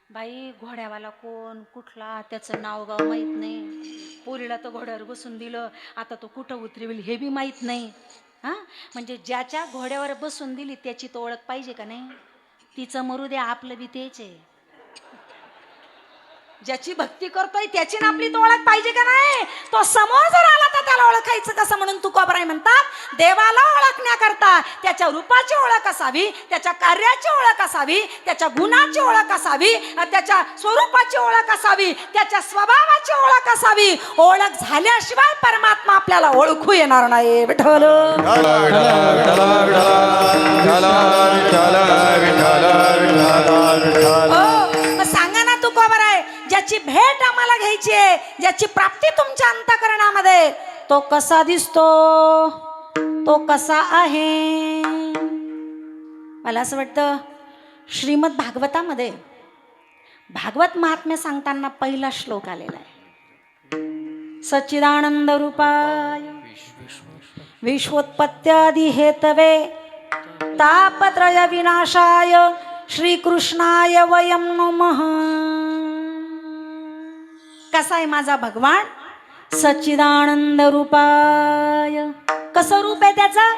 Speaker 3: बाई, घोड्यावाला कोण, कुठला, त्याचं नाव गाव माहीत नाही, पोरीला तर घोड्यावर बसून दिलं, आता तो कुठं उतरवेल हे बी माहीत नाही. हां, म्हणजे ज्याच्या घोड्यावर बसून दिली त्याची तो ओळख पाहिजे का नाही? तिचं मरू दे, आपलं बी तेच आहे. ज्याची भक्ती करतोय त्याची ना आपली तो ओळख पाहिजे का नाही? तो समोर जर आला तर त्याला ओळखायचं कसं? म्हणून तुकोबाराय म्हणतात, देवाला ओळखण्याकरता त्याच्या रूपाची ओळख असावी, त्याच्या कार्याची ओळख असावी, त्याच्या गुणाची ओळख असावी, त्याच्या स्वरूपाची ओळख असावी, त्याच्या स्वभावाची ओळख असावी. ओळख झाल्याशिवाय परमात्मा आपल्याला ओळखू येणार नाही. विठ्ठल सांगा ना तुकोबाराय, ज्याची भेट आम्हाला घ्यायची आहे, ज्याची प्राप्ती तुमच्या अंतःकरणामध्ये, तो कसा दिसतो, तो कसा आहे? मला असं वाटतं श्रीमद भागवतामध्ये भागवत महात्म्य सांगताना पहिला श्लोक आलेला आहे. सच्चिदानंद रूपाय विश्वोत्पत्त्यादि हेतवे तापत्रय विनाशाय श्रीकृष्णाय वयं नमः. कसा आहे माझा भगवान? सच्चिदानंद रूपाय. कसं रूप आहे त्याचं?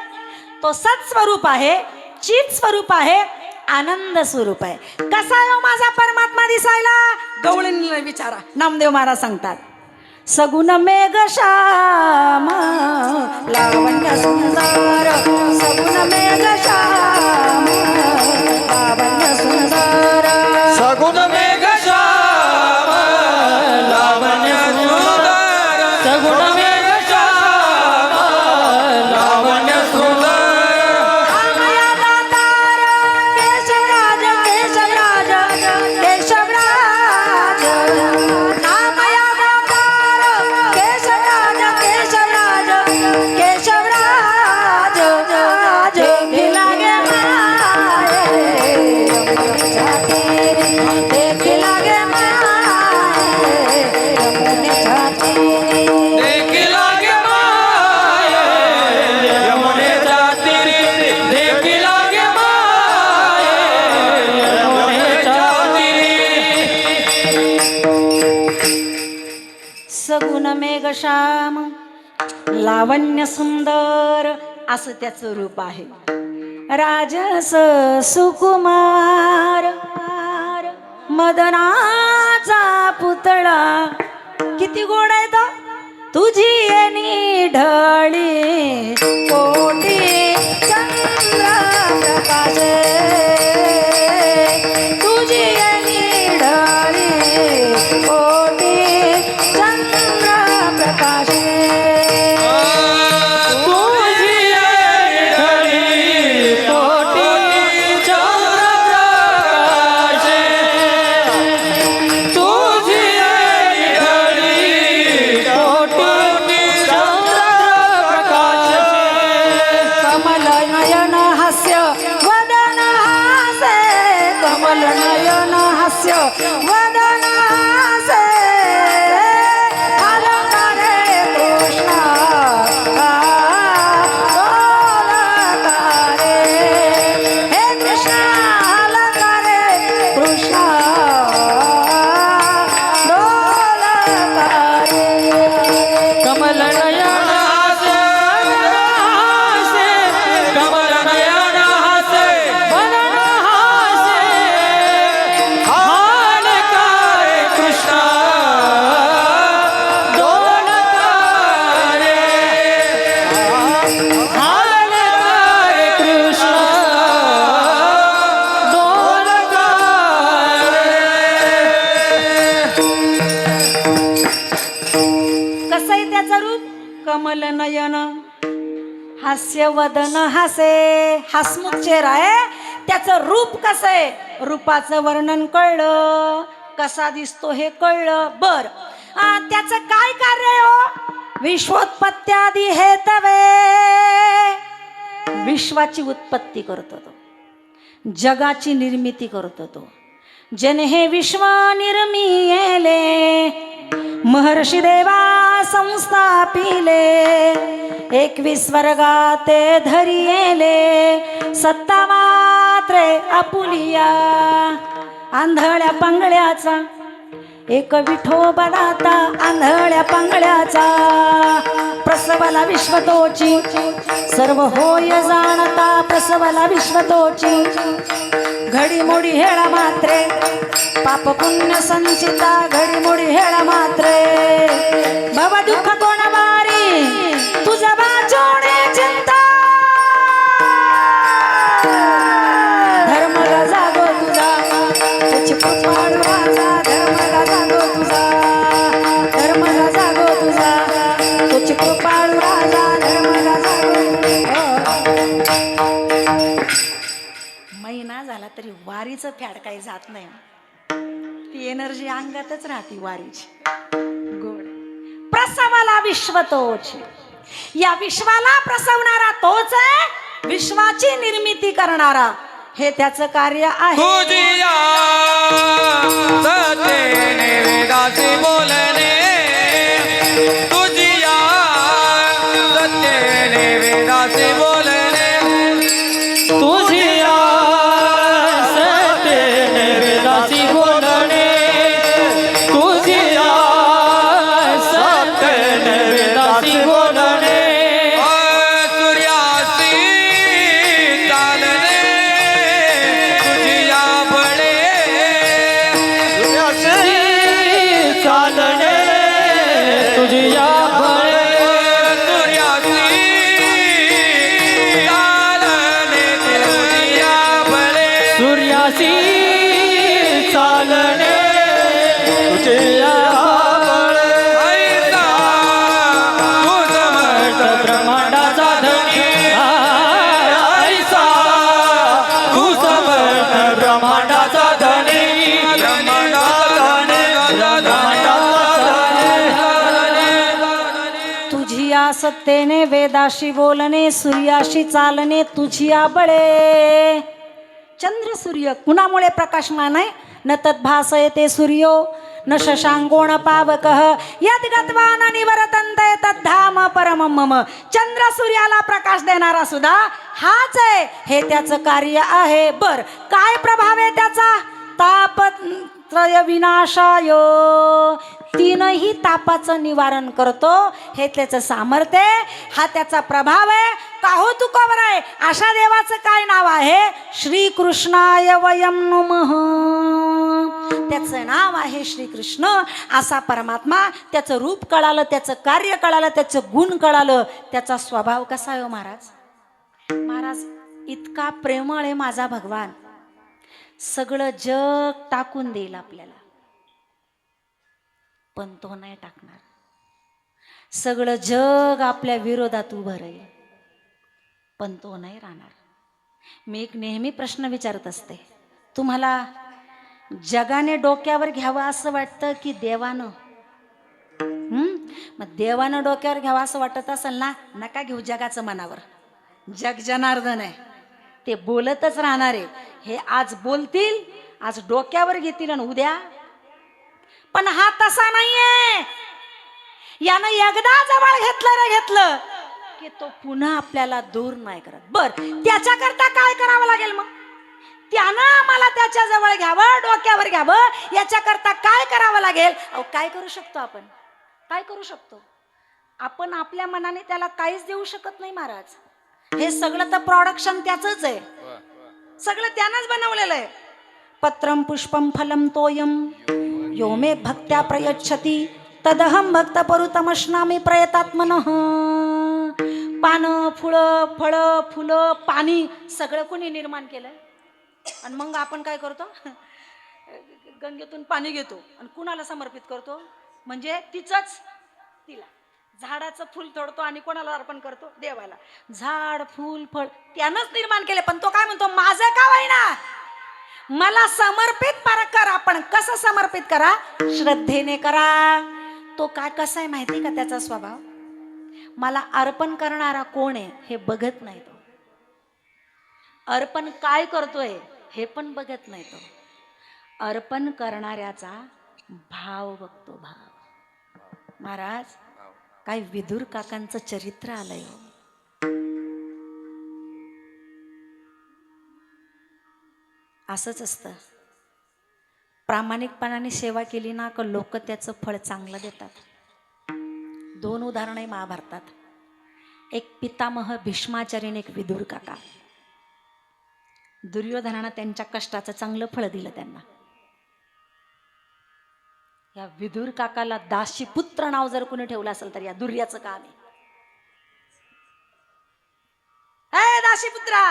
Speaker 3: तो सत्स्वरूप आहे, चित स्वरूप आहे, आनंद स्वरूप आहे. कसा आहे माझा परमात्मा दिसायला? गवळणीला विचारा, नामदेव महाराज सांगतात, सगुण मेघ श्याम लावण्य सुंदर, सगुण मेघ श्याम लावण्य सुंदर,
Speaker 2: सगुण मेघ श्याम लावण्य सुंदर, सगुण मेघ श्याम लावण्य सुंदर.
Speaker 3: आमया दातार केशवराज केशवराज केशवराज, आमया दातार केशवराज केशवराज केशवराज, देखी लागे माये देखी लागे माये यमुनेच्या तीरी.
Speaker 2: देखी लागे माये यमुनेच्या तीरी, देखी लागे माये यमुनेच्या तीरी.
Speaker 3: सगुण मेघ श्याम लावण्य सुंदर असं त्याचं रूप आहे. राजस सुकुमार मदनाचा पुतळा, किती गोड आहे तो. तुझी येणी ढळी कोटी चंद्र प्रकाशे, तुझी येणी ढळी कोटी चंद्र प्रकाशे. वदन हासे अलंकारे कृष्ण अलंकारे, हे कृष्ण अलंकारे कृष्ण अलंकारे.
Speaker 2: कमल नयन हासे कमल नयन हासे वदन हासे
Speaker 3: कमल नयन हास्य वदन हासे, हसमुख चेहरा आहे. त्याचं रूप कसं आहे, रूपाचं वर्णन कळलं, कसा दिसतो हे कळलं. बर त्याचं काय कार्य आहे हो? विश्वोत्पत्त्यादी हेतवे, विश्वाची उत्पत्ती करतो तो, जगाची निर्मिती करतो तो. जन हे विश्व निर्मिले, महर्षी देवा संस्थापिले, 21 वर्गाते धरिले, सत्ता मात्रे आपुलिया. आंधळ्या पांगळ्याचा एक विठोबनाता, आंधळ्या पांगळ्याचा प्रसवला विश्वतोची, सर्व होय जाणता प्रसवला विश्वतोची. घडीमोडी हेळा मात्रे पाप पुण्य संचिता, घडीमोडी हेळा मात्रे बाबा दुःख कोण वारी, तुझा वाचोणे चिंता. धर्मला जागो तुझा, तुझी कृपाळू राजा, धर्मला जागो तुझा, धर्मला जागो तुझा, तुझी कृपाळू राजा, धर्मला जागो. महिना झाला तरी वारीचं फॅड काही जात नाही. ती एनर्जी अंगातच राहते वारीची. गोड प्रसवाला विश्व तोच, या विश्वाला प्रसवणारा तोच आहे, विश्वाची निर्मिती करणारा. हे त्याचं कार्य आहे.
Speaker 1: तुझिया सत्तेने वेदासी बोलणे, तुझिया सत्तेने वेदासी बोलणे,
Speaker 2: तुझिया सत्तेने वेदासी बोलणे, तुझिया सत्तेने वेदासी बोलणे.
Speaker 1: सूर्यासी चालणे, तुझिया बळे,
Speaker 2: चालणे तुझिया बळे,
Speaker 1: सूर्यासी चालणे, तुझिया बळे.
Speaker 2: सूर्यासी चालणे तुझिया बळे.
Speaker 1: ऐसा तू समर्थ
Speaker 2: ब्रह्मांडाचा धनी, ऐसा तू समर्थ ब्रह्मांडाचा धनी,
Speaker 3: तुझिया सत्तेने वेदाशी बोलणे, सूर्याशी चालणे तुझिया बळे. चंद्र सूर्य कुणामुळे प्रकाशमान आहे? न तद्भासयते सूर्यो न शशांको न पावकः, यद् गत्वा न निवर्तन्ते तद्धाम परमं मम. चंद्र सूर्याला प्रकाश देणारा सुद्धा हाच आहे, हे त्याचं कार्य आहे. बर काय प्रभाव आहे त्याचा? तापत्रय विनाशाय, तीनही तापाचं निवारण करतो, हे त्याचं सामर्थ्य आहे, हा त्याचा प्रभाव आहे. काहो तुकोबर आहे, अशा देवाचं काय नाव आहे? श्रीकृष्णाय वयं नमः. त्याचं नाव आहे श्रीकृष्ण. असा परमात्मा, त्याचं रूप कळालं, त्याचं कार्य कळालं, त्याचं गुण कळालं, त्याचा स्वभाव कसा आहे हो महाराज? महाराज इतका प्रेमळ आहे माझा भगवान, सगळं जग टाकून देईल आपल्याला, पण तो नाही टाकणार. सगळं जग आपल्या विरोधात उभं राहील, पण तो नाही राहणार. मी एक नेहमी प्रश्न विचारत असते, तुम्हाला जगाने डोक्यावर घ्यावं असं वाटतं की देवानं? मग देवानं डोक्यावर घ्यावं असं वाटत असेल ना, नका घेऊ जगाचं मनावर. जग जनार्दन आहे, ते बोलतच राहणार आहे. हे आज बोलतील, आज डोक्यावर घेतील आणि उद्या. पण हा तसा नाहीये. यानं एकदा जवळ घेतलं की तो पुन्हा आपल्याला दूर नाही करत. बर त्याच्याकरता काय करावं लागेल मग? त्यानं आम्हाला त्याच्या जवळ घ्यावं, डोक्यावर घ्यावं, याच्याकरता काय करावं लागेल? अहो काय करू शकतो आपण? काय करू शकतो आपण? आपल्या मनाने त्याला काहीच देऊ शकत नाही महाराज. हे सगळं तर प्रोडक्शन त्याचंच आहे, सगळं त्यानंच बनवलेलं आहे. पत्रम पुष्पम फलम तोयम यो मे भक्त्या प्रयच्छति तदहम भक्त परुतमश्नामी प्रयतात्मनः. पानं, फुलं, फळं, फुलं, पाणी सगळं कोणी निर्माण केलंय? आणि मग आपण काय करतो? गंगेतून पाणी घेतो आणि कुणाला समर्पित करतो? म्हणजे तिचंच तिला. झाडाचं फुल तोडतो आणि कोणाला अर्पण करतो? देवाला. झाड फुल फळ त्यानंच निर्माण केले, पण तो काय म्हणतो? माझं का होईना मला समर्पित करा. पण कसं समर्पित करा? श्रद्धेने करा. तो काय कसा आहे माहिती का त्याचा स्वभाव? मला अर्पण करणारा कोण आहे हे बघत नाही तो. अर्पण काय करतोय हे पण बघत नाही तो. अर्पण करणाऱ्याचा भाव बघतो, भाव. महाराज, काय विदुर काकांचं चरित्र आलंय. असंच असतं. प्रामाणिकपणाने सेवा केली ना का लोक त्याचं फळ चांगलं देतात. 2 उदाहरणं आहे महाभारतात. एक पितामह भीष्माचार्य आणि एक विदुर काका. दुर्योधनानं त्यांच्या कष्टाचं चांगलं फळ दिलं त्यांना. या विदुर काकाला दाशीपुत्र नाव जर कोणी ठेवलं असेल तर या दुर्याचं काम आहे. ए दाशीपुत्रा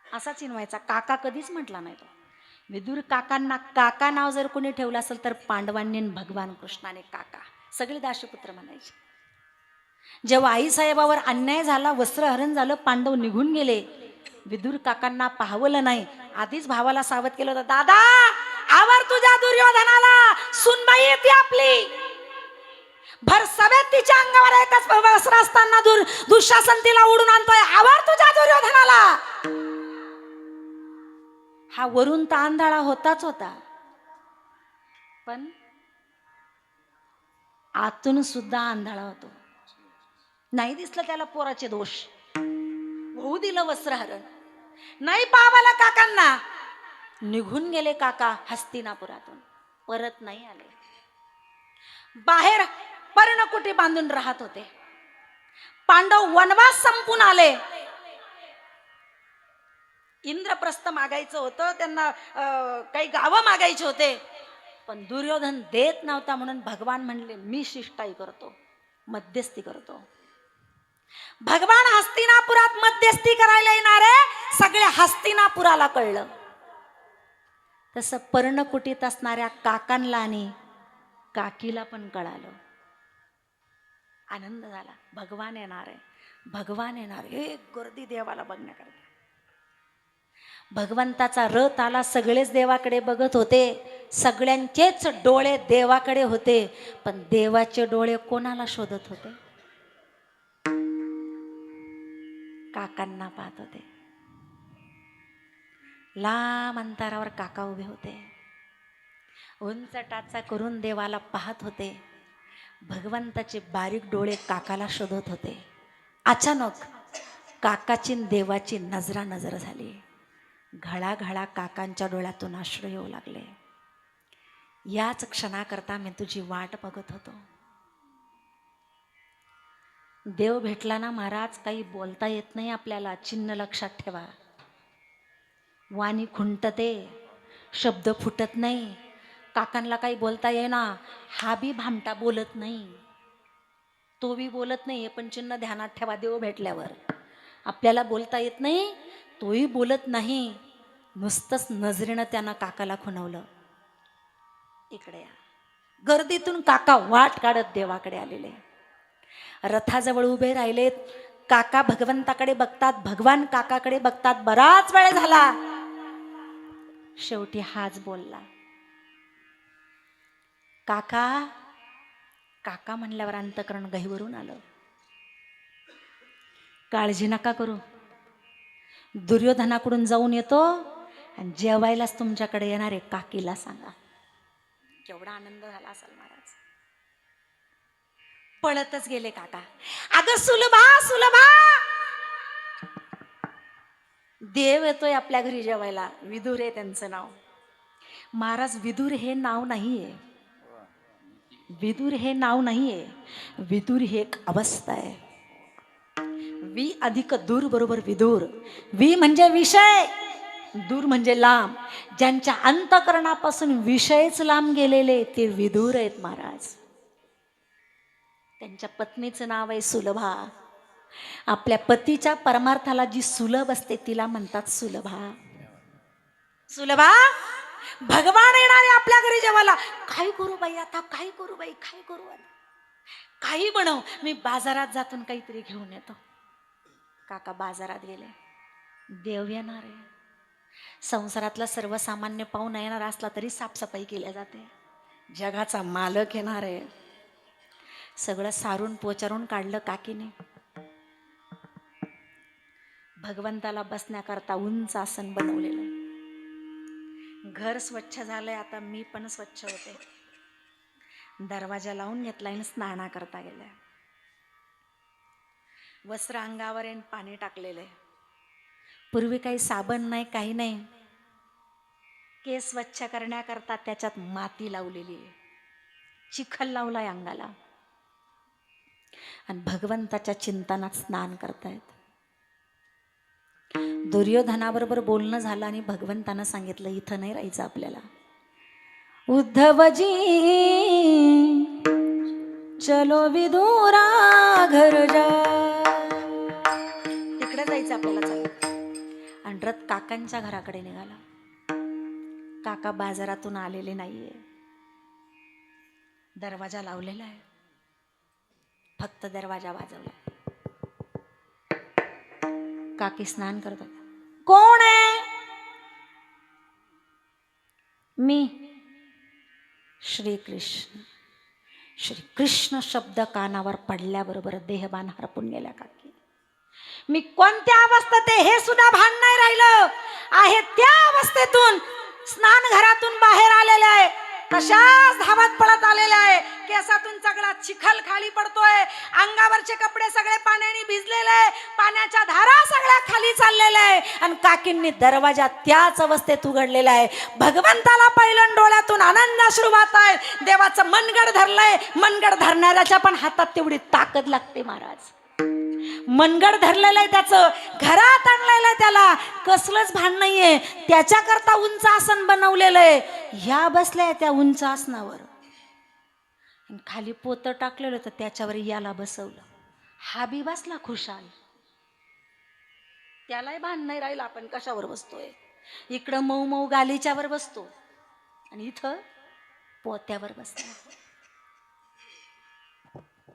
Speaker 3: असा चिनवायचा. काका कधीच म्हटला नाही तो. विदुर काकांना काका नाव जर कोणी ठेवलं असेल तर पांडवांनी भगवान कृष्णाने काका. सगळे दाशीपुत्र म्हणायचे. जेव्हा आईसाहेबावर अन्याय झाला, वस्त्रहरण झालं, पांडव निघून गेले, विदुर काकांना पाहवलं नाही. आधीच भावाला सावध केलं होतं, दादा आवर तुझ्या दुर्योधनाला, सुनबाई येते आपली. भर सभेत तिच्या अंगावर एकच वस्त्र असताना दुःशासन तिला उडून आणतोय. आवर तुझ्या दुर्योधनाला. हा वरून तर आंधळा होताच होता, पण आतून सुद्धा आंधळा होतो. नाही दिसलं त्याला पोराचे दोष. होऊ दिलं वस्त्रहरण. नाही पावाला काकांना. निघून गेले काका हस्तिनापुरातून, परत नाही आले. बाहेर पर्णकुटी बांधून राहत होते. पांडव वनवास संपून आले. इंद्रप्रस्थ मागायचं होतं त्यांना, काही गावं मागायचे होते, पण दुर्योधन देत नव्हता. म्हणून भगवान म्हणले मी शिष्टाई करतो, मध्यस्थी करतो. भगवान हस्तिनापुरात मध्यस्थी करायला येणारे सगळे हस्तिनापुराला कळलं. तसं पर्णकुटीत असणाऱ्या काकांना आणि काकीला पण कळालं. आनंद झाला. भगवान येणार आहे, भगवान येणार. एक गर्दी देवाला बघण्याकरता. भगवंताचा रथ आला. सगळेच देवाकडे बघत होते. सगळ्यांचेच डोळे देवाकडे होते, पण देवाचे डोळे कोणाला शोधत होते? काकांना पाहत होते. लांब अंतरावर काका उभे होते. उंच टाचा करून देवाला पाहत होते. भगवंताचे बारीक डोळे काकाला शोधत होते. अचानक काकाची देवाची नजरानजर झाली. घळाघळा काकांच्या डोळ्यातून अश्रू येऊ लागले. याच क्षणाकरता मी तुझी वाट बघत होतो. देव भेटला ना महाराज, काही बोलता येत नाही आपल्याला. चिन्ह लक्षात ठेवा. वाणी खुंटते, शब्द फुटत नाही. काकांना काही बोलता येईना. हा बी भामटा बोलत नाही, तो बी बोलत नाही. हे पण चिन्ह ध्यानात ठेवा. देव भेटल्यावर आपल्याला बोलता येत नाही, तोही बोलत नाही. नुसतंच नजरेनं त्यानं काकाला खुणवलं. इकडे या. गर्दीतून काका वाट काढत देवाकडे आलेले. रथाजवळ उभे राहिलेत. काका भगवंताकडे बघतात, भगवान काकाकडे बघतात. बराच वेळ झाला. शेवटी हाच बोलला, काका. काका म्हणल्यावर अंतकरण गहिवरून आलं. काळजी नका करू, दुर्योधनाकडून जाऊन येतो आणि जेवायलाच तुमच्याकडे येणार आहे. काकीला सांगा. केवढा आनंद झाला असेल महाराज. पळतच गेले काका. अगं सुलभा, सुलभा. देव येतोय आपल्या घरी जेवायला. विदुर आहे त्यांचं नाव. महाराज, विदुर हे नाव नाहीये. विदुर हे नाव नाहीये. विदुर ही एक अवस्था आहे. वि अधिक दूर बरोबर विदुर. वि म्हणजे विषय, दूर म्हणजे लांब. ज्यांच्या अंतकरणापासून विषयच लांब गेलेले ते विदुर आहेत महाराज. त्यांच्या पत्नीचं नाव आहे सुलभा. आपल्या पतीच्या परमार्थाला जी सुलभ असते तिला म्हणतात सुलभा. सुलभा, भगवान येणारे आपल्या घरी जेवायला. काय करू बाई आता, काय करू बाई, काय करू आता. काही बनव, मी बाजारात जातून काहीतरी घेऊन येतो. काका बाजारात गेले. देव येणार आहे. संसारातला सर्वसामान्य पाहुणा येणार असला तरी साफसफाई केल्या जाते. जगाचा मालक येणार आहे. सगळं सारून पोचारून काढलं काकीने. भगवंताला बसण्याकरता उंच आसन बनवलेलं. घर स्वच्छ झालंय, आता मी पण स्वच्छ होते. दरवाजा लावून घेतलाय आणि स्नाना करता गेलाय. वस्त्र अंगावर येऊन पाणी टाकलेलं आहे. पूर्वी काही साबण नाही, काही नाही. केस स्वच्छ करण्याकरता त्याच्यात माती लावलेली आहे, चिखल लावलाय अंगाला आणि भगवंताच्या चिंतनात स्नान करतायत. दुर्योधनाबरोबर बोलणं झालं आणि भगवंतानं सांगितलं इथं नाही राहायचं आपल्याला. उद्धवजी चलो विदुरा घर जा, तिकडे जायचं आपल्याला. चालत आणि रथ काकांच्या घराकडे निघाला. काका बाजारातून आलेले नाहीये. दरवाजा लावलेला आहे, फक्त दरवाजा वाजवला. काकी स्नान करत होत्या. कोण आहे? मी. श्रीकृष्ण. श्रीकृष्ण शब्द कानावर पडल्याबरोबर देहबान हरपून गेल्या काकी. मी कोणत्या अवस्थेत आहे हे सुद्धा भान नाही राहिलं आहे. त्या अवस्थेतून स्नान घरातून बाहेर आलेले आहे. तशाच धावत पळत आलेले आहे. केसातून सगळा चिखल खाली पडतोय. अंगावरचे कपडे सगळे पाण्याने भिजलेले आहे. पाण्याच्या धारा सगळ्या खाली चाललेल्या आहे. आणि काकींनी दरवाजा त्याच अवस्थेत उघडलेला आहे. भगवंताला पहिलं डोळ्यातून आनंद अश्रू वाहत आहे. देवाचं मनगड धरलंय. मनगड धरणाऱ्याच्या पण हातात तेवढी ताकद लागते महाराज. मनगड धरलेलं आहे, त्याचं घरात आणलेलं आहे. त्याला कसलंच भान नाहीये. त्याच्याकरता उंच आसन बनवलेलं आहे. ह्या बसल्या त्या उंच आसनावर. खाली पोतं टाकलेलं तर त्याच्यावर याला बसवलं. हा बी बसला खुशाल. त्यालाही भान नाही राहिलं आपण कशावर बसतोय. इकडं मऊ मऊ गालीच्यावर बसतो आणि इथं पोत्यावर बसतो.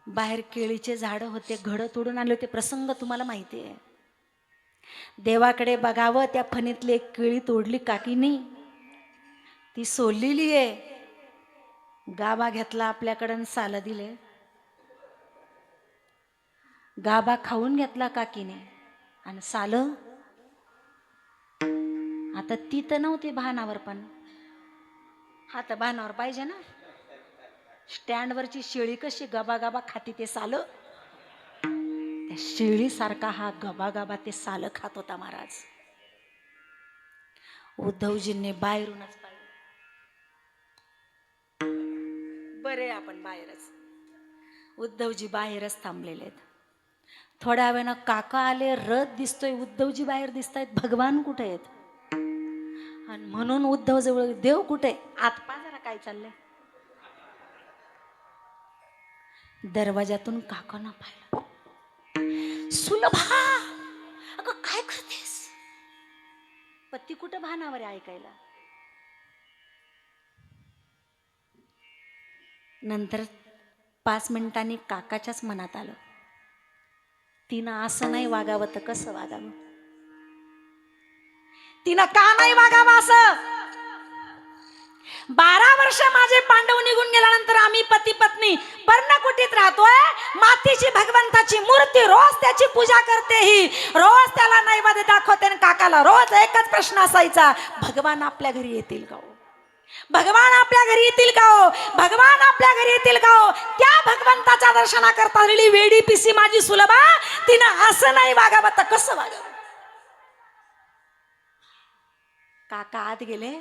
Speaker 3: बाहेर केळीचे झाडं होते, घडं तोडून आणले होते. प्रसंग तुम्हाला माहिती आहे. देवाकडे बघावं, त्या फणीतली एक केळी तोडली काकीनी. ती सोललेली आहे. गाबा घेतला आपल्याकडं, साल दिले. गाबा खाऊन घेतला काकीने आणि साल. आता ती तर नव्हती भानावर, पण हा तर भानावर पाहिजे ना. स्टँडवरची शेळी कशी गबा गबा खाती ते साल, त्या शेळीसारखा हा गबा गबा ते साल खात होता महाराज. उद्धवजींनी बाहेरूनच पाहिलं. बरे आपण बाहेरच. उद्धवजी बाहेरच थांबलेले आहेत. थोड्या वेळानं काका आले. रथ दिसतोय, उद्धवजी बाहेर दिसतायत. भगवान कुठे आहेत? आणि म्हणून उद्धव जवळ, देव कुठे? आत पा जरा काय चाललंय. दरवाजातून काकांना पाहिलं. सुलभा, अगं काय करतेस? पती कुठं भानावर आहे ऐकायला. नंतर 5 मिनिटांनी काकाच्याच मनात आलं, तिनं असं नाही वागावं तर कसं वागावं. तिनं का नाही वागावं असं. 12 वर्ष माझे पांडव निघून गेल्यानंतर आम्ही पती पत्नी पर्णकुटीत राहतोय. मातीची भगवंताची मूर्ती, रोज त्याची पूजा करते. ही रोज त्याला नैवेद्य दाखवते. आणि काकाला रोज एकच प्रश्न असायचा, भगवान आपल्या घरी येतील का हो? भगवान आपल्या घरी येतील का हो? भगवान आपल्या घरी येतील का हो? त्या भगवंताच्या दर्शनाकरता आलेली वेडी पिसी माझी सुलभा, तिनं असं नाही वागावं तर कसं वागावं. काका आत गेले.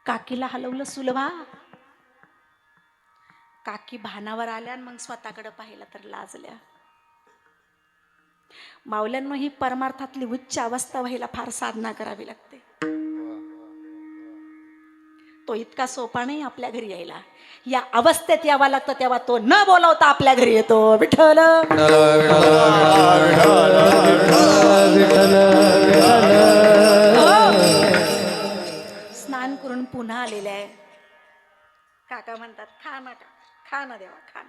Speaker 3: काकीला हलवलं. सुलभा. काकी भानावर आल्या आणि मग स्वतःकडे पाहिलं तर लाजल्या. माऊल्यांनो, ही परमार्थातली उच्च अवस्था व्हायला फार साधना करावी लागते. तो इतका सोपा नाही आपल्या घरी यायला. या अवस्थेत यावं लागतं, तेव्हा तो न बोलावता आपल्या घरी येतो. विठ्ठल स्नान करून पुन्हा आलेले आहे. काका म्हणतात, खा ना देवा, खा ना.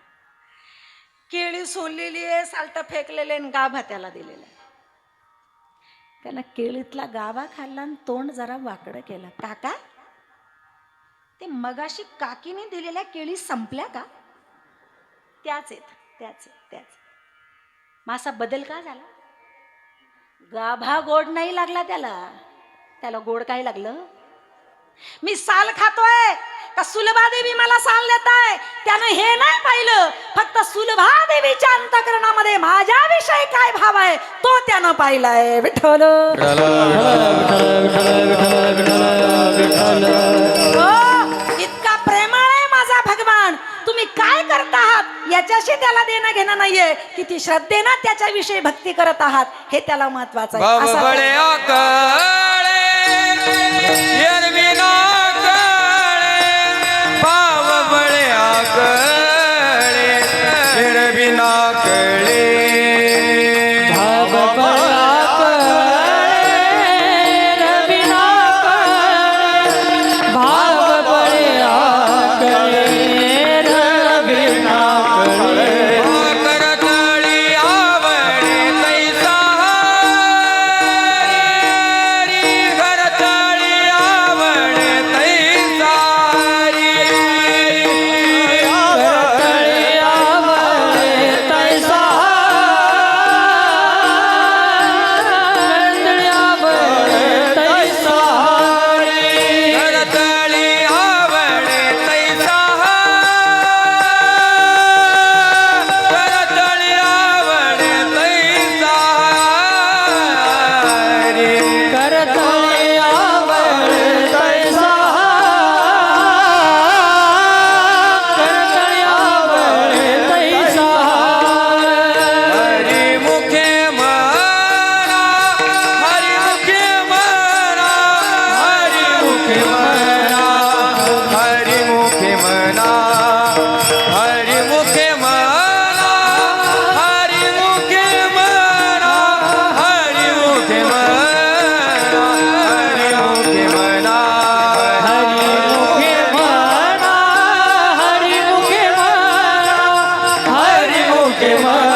Speaker 3: केळी सोललेली आहे, साल्ट फेकलेले आणि गाभा त्याला दिलेला आहे. त्यानं केळीतला गाभा खाल्ला आणि तोंड जरा वाकडं केलं. काका, ते मगाशी काकीने दिलेल्या केळी संपल्या का? त्याच आहेत. मग असा बदल का झाला? गाभा गोड नाही लागला त्याला गोड काय लागलं? मी साल खातोय का सुलभा देवी मला साल देताय? त्यानं हे नाही पाहिलं, फक्त सुलभा देवीच्या अंतःकरणामध्ये माझ्याविषयी काय भाव आहे तो त्यानं पाहिलाय. विठ्ठल इतका प्रेमळ आहे माझा भगवान. तुम्ही काय करत आहात याच्याशी त्याला देणं घेणं नाहीये, किती श्रद्धेनं त्याच्याविषयी भक्ती करत आहात हे त्याला महत्वाचं आहे.
Speaker 1: भाव
Speaker 3: असा
Speaker 1: बळे आकळे एरवी नाकळे, भाव बळे आकळे एरवी नाकळे,
Speaker 2: भाव बळाकळे रवी नाकळे, भाव बळाकळे रवी नाकळे.
Speaker 1: करतळी आवडे तैसा हरी, करतळी आवडे तैसा हरी.
Speaker 2: करतळी आवडे तैसा, करतळी आवडे तैसा रे.
Speaker 1: करतळी आवडे तैसा, करतळी आवडे तैसा हरी.
Speaker 2: करतळी आवडे तैसा, करतळी आवडे तैसा.
Speaker 1: हरी मुखे म्हणा, हरी मुखे म्हणा, हरी मुखे म्हणा, हरी मुखे म्हणा, हरी मुखे म्हणा, हरी मुखे म्हणा, हरी मुखे म्हणा, हरी मुखे म्हणा,
Speaker 2: हरी मुखे म्हणा, हरी मुखे म्हणा, हरी मुखे म्हणा,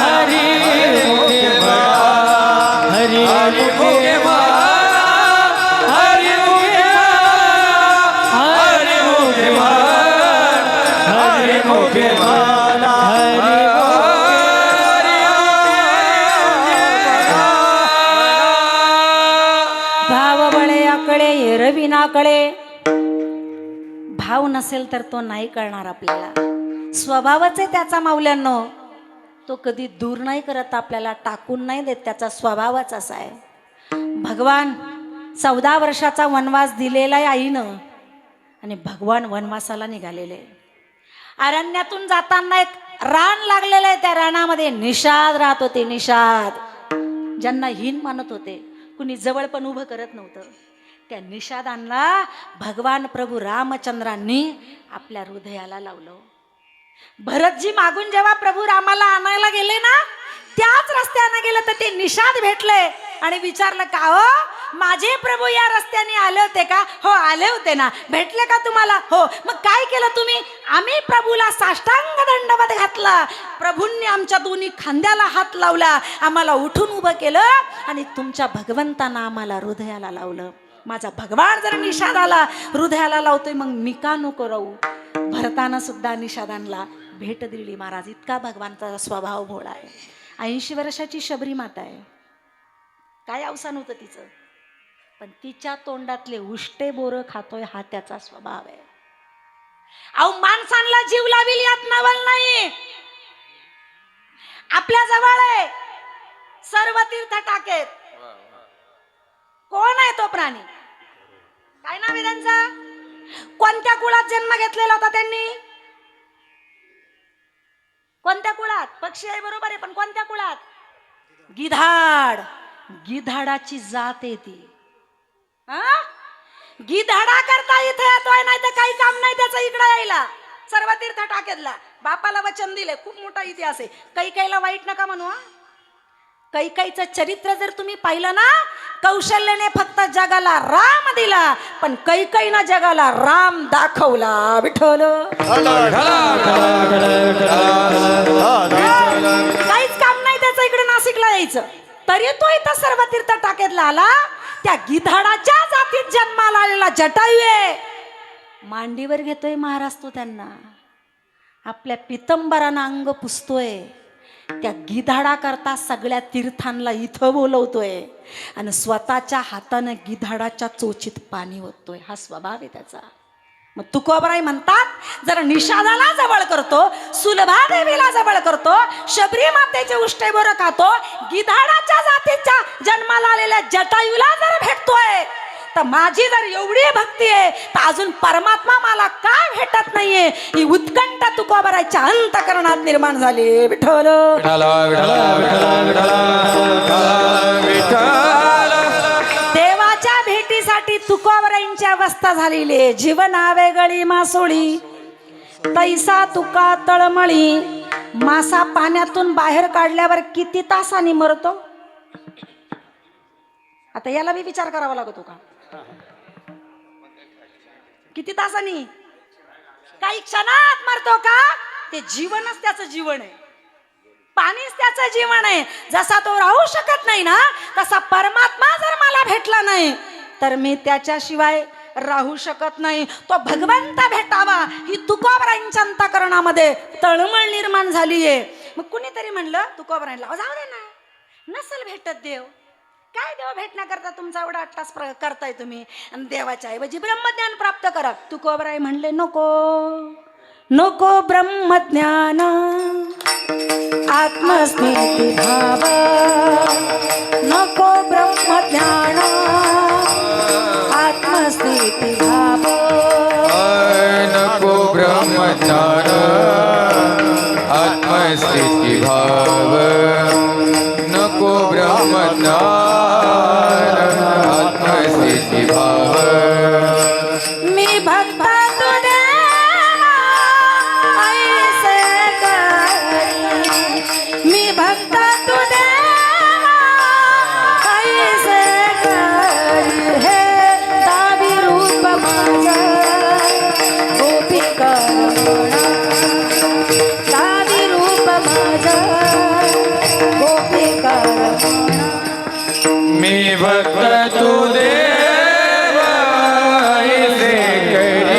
Speaker 2: हरी मुखे म्हणा, हरी मुखे म्हणा,
Speaker 1: हरी मुखे म्हणा, हरी मुखे म्हणा,
Speaker 2: हरी मुखे म्हणा, हरी
Speaker 3: भाव बळयाकडे एरविनाकडे. भाव नसेल तर तो नाही कळणार आपल्याला. स्वभावच आहे त्याचा माऊल्यांनो. तो कधी दूर नाही करत, आपल्याला टाकून नाही देत. त्याचा स्वभावच असा आहे. भगवान 14 वर्षाचा वनवास दिलेला आहे आईनं, आणि भगवान वनवासाला निघालेले. अरण्यातून जाताना एक रान लागलेलं आहे. त्या रानामध्ये निषाद राहत होते. निषाद ज्यांना हीन मानत होते, कुणी जवळ पण उभं करत नव्हतं, त्या निषादांना भगवान प्रभू रामचंद्रांनी आपल्या हृदयाला लावलं. भरतजी मागून जेव्हा प्रभू रामाला आणायला गेले ना, त्याच रस्त्याने गेले तर ते निषाद भेटले आणि विचारलं, का हो माझे प्रभू या रस्त्याने आले होते का? हो आले होते ना. भेटले का तुम्हाला? हो. मग काय केलं तुम्ही? आम्ही प्रभूला साष्टांग दंडवत घातला. प्रभूंनी आमच्या दोन्ही खांद्याला हात लावला, आम्हाला उठून उभं केलं आणि तुमच्या भगवंतांना आम्हाला हृदयाला लावलं. माझा भगवान जर निषादाला हृदयाला लावतोय, मग मी का नको राहू? भरतानं सुद्धा निषादांना भेट दिली महाराज. इतका भगवानचा स्वभाव भोळा आहे. 80 वर्षाची शबरी माता आहे. काय अवसान होतं तिचं, पण तिच्या तोंडातले उष्टे बोरं खातोय हा त्याचा स्वभाव आहे. अहो माणसांना जीव लाविल यात नवल नाही. आपल्या जवळ आहे सर्व तीर्थ टाकेत. कोण आहे तो प्राणी? काय नाव आहे त्यांचा? कोणत्या कुळात जन्म घेतलेला होता त्यांनी? कोणत्या कुळात? पक्षी आहे बरोबर आहे, पण कोणत्या कुळात? गिधाड. गिधाडाची जात आहे ती. गिधाडा करता इथे येतोय, नाही तर काही काम नाही त्याचं इकडे यायला. सर्व तीर्थ टाकेतला बापाला वचन दिले. खूप मोठा इतिहास आहे. काही काहीला वाईट नका म्हणू. कैकेयीचं चरित्र जर तुम्ही पाहिलं ना, कौशल्याने फक्त जगाला राम दिला, पण कैकेयीनं जगाला राम दाखवला. विठ्ठल काहीच काम नाही त्याचं इकडे नाशिकला यायचं, तरी तो इथं सर्व तीर्थ टाकेतला आला. त्या गिधाडाच्या जातीत जन्माला आलेला जटायू आहे. मांडीवर घेतोय महाराज तो त्यांना, आपल्या पितंबरानं अंग पुसतोय. त्या गिधाडा करता सगळ्या तीर्थांना इथं बोलवतोय आणि स्वतःच्या हातानं गिधाडाच्या चोचीत पाणी ओततोय. हा स्वभाव आहे त्याचा. मग तुकोबराई म्हणतात, जर निषादाला जवळ करतो, सुलभा देवीला जवळ करतो, शबरी मातेचे उष्टे बोर खातो, गिधाडाच्या जातीच्या जन्माला आलेल्या जटायूला जर भेटतोय, तर माझी जर एवढी भक्ती आहे तर अजून परमात्मा मला काय भेटत नाहीये, ही उत्कंठा तुकोबराईच्या अंतःकरणात निर्माण झाली. विठ्ठल देवाच्या भेटीसाठी तुकोबराईंची अवस्था झालेली आहे. जीवना वेगळी मासोळी तैसा तुका तळमळी. मासा पाण्यातून बाहेर काढल्यावर किती तासांनी मरतो? आता याला बी विचार करावा लागतो का? किती तासांनी? काही क्षणात मरतो का? ते जीवनच त्याचं जीवन आहे, पाणीच त्याचं जीवन आहे. जसा तो राहू शकत नाही ना, तसा परमात्मा जर मला भेटला नाही तर मी त्याच्याशिवाय राहू शकत नाही. तो भगवंत भेटावा ही तुकोबराईंच्या अंतःकरणामध्ये तळमळ निर्माण झालीये. मग कुणीतरी म्हणलं तुकोबराईंना, जाऊ दे ना, नसल भेटत देव, काय देव भेटण्याकरता तुमचा एवढा अट्टास करताय तुम्ही, आणि देवाच्या ऐवजी ब्रह्मज्ञान प्राप्त करा. तुकोबराई म्हणले, नको नको ब्रह्मज्ञान, आत्मस्थिती भाव, नको ब्रह्मज्ञान, आत्मस्थिती भाव,
Speaker 1: नको ब्रह्मज्ञान, आत्मस्थिती भाव, नको ब्रह्मज्ञान, आत्मस्थिती भाव.
Speaker 3: मी भक्ता तू देवा ऐसे करी, मी भक्ता तू देवा ऐसे करी. हे दावी रूप माझा गोपिका रमणा, दावी रूप माझा गोपिका रमणा.
Speaker 1: मी भक्त तू देव ऐसे करी,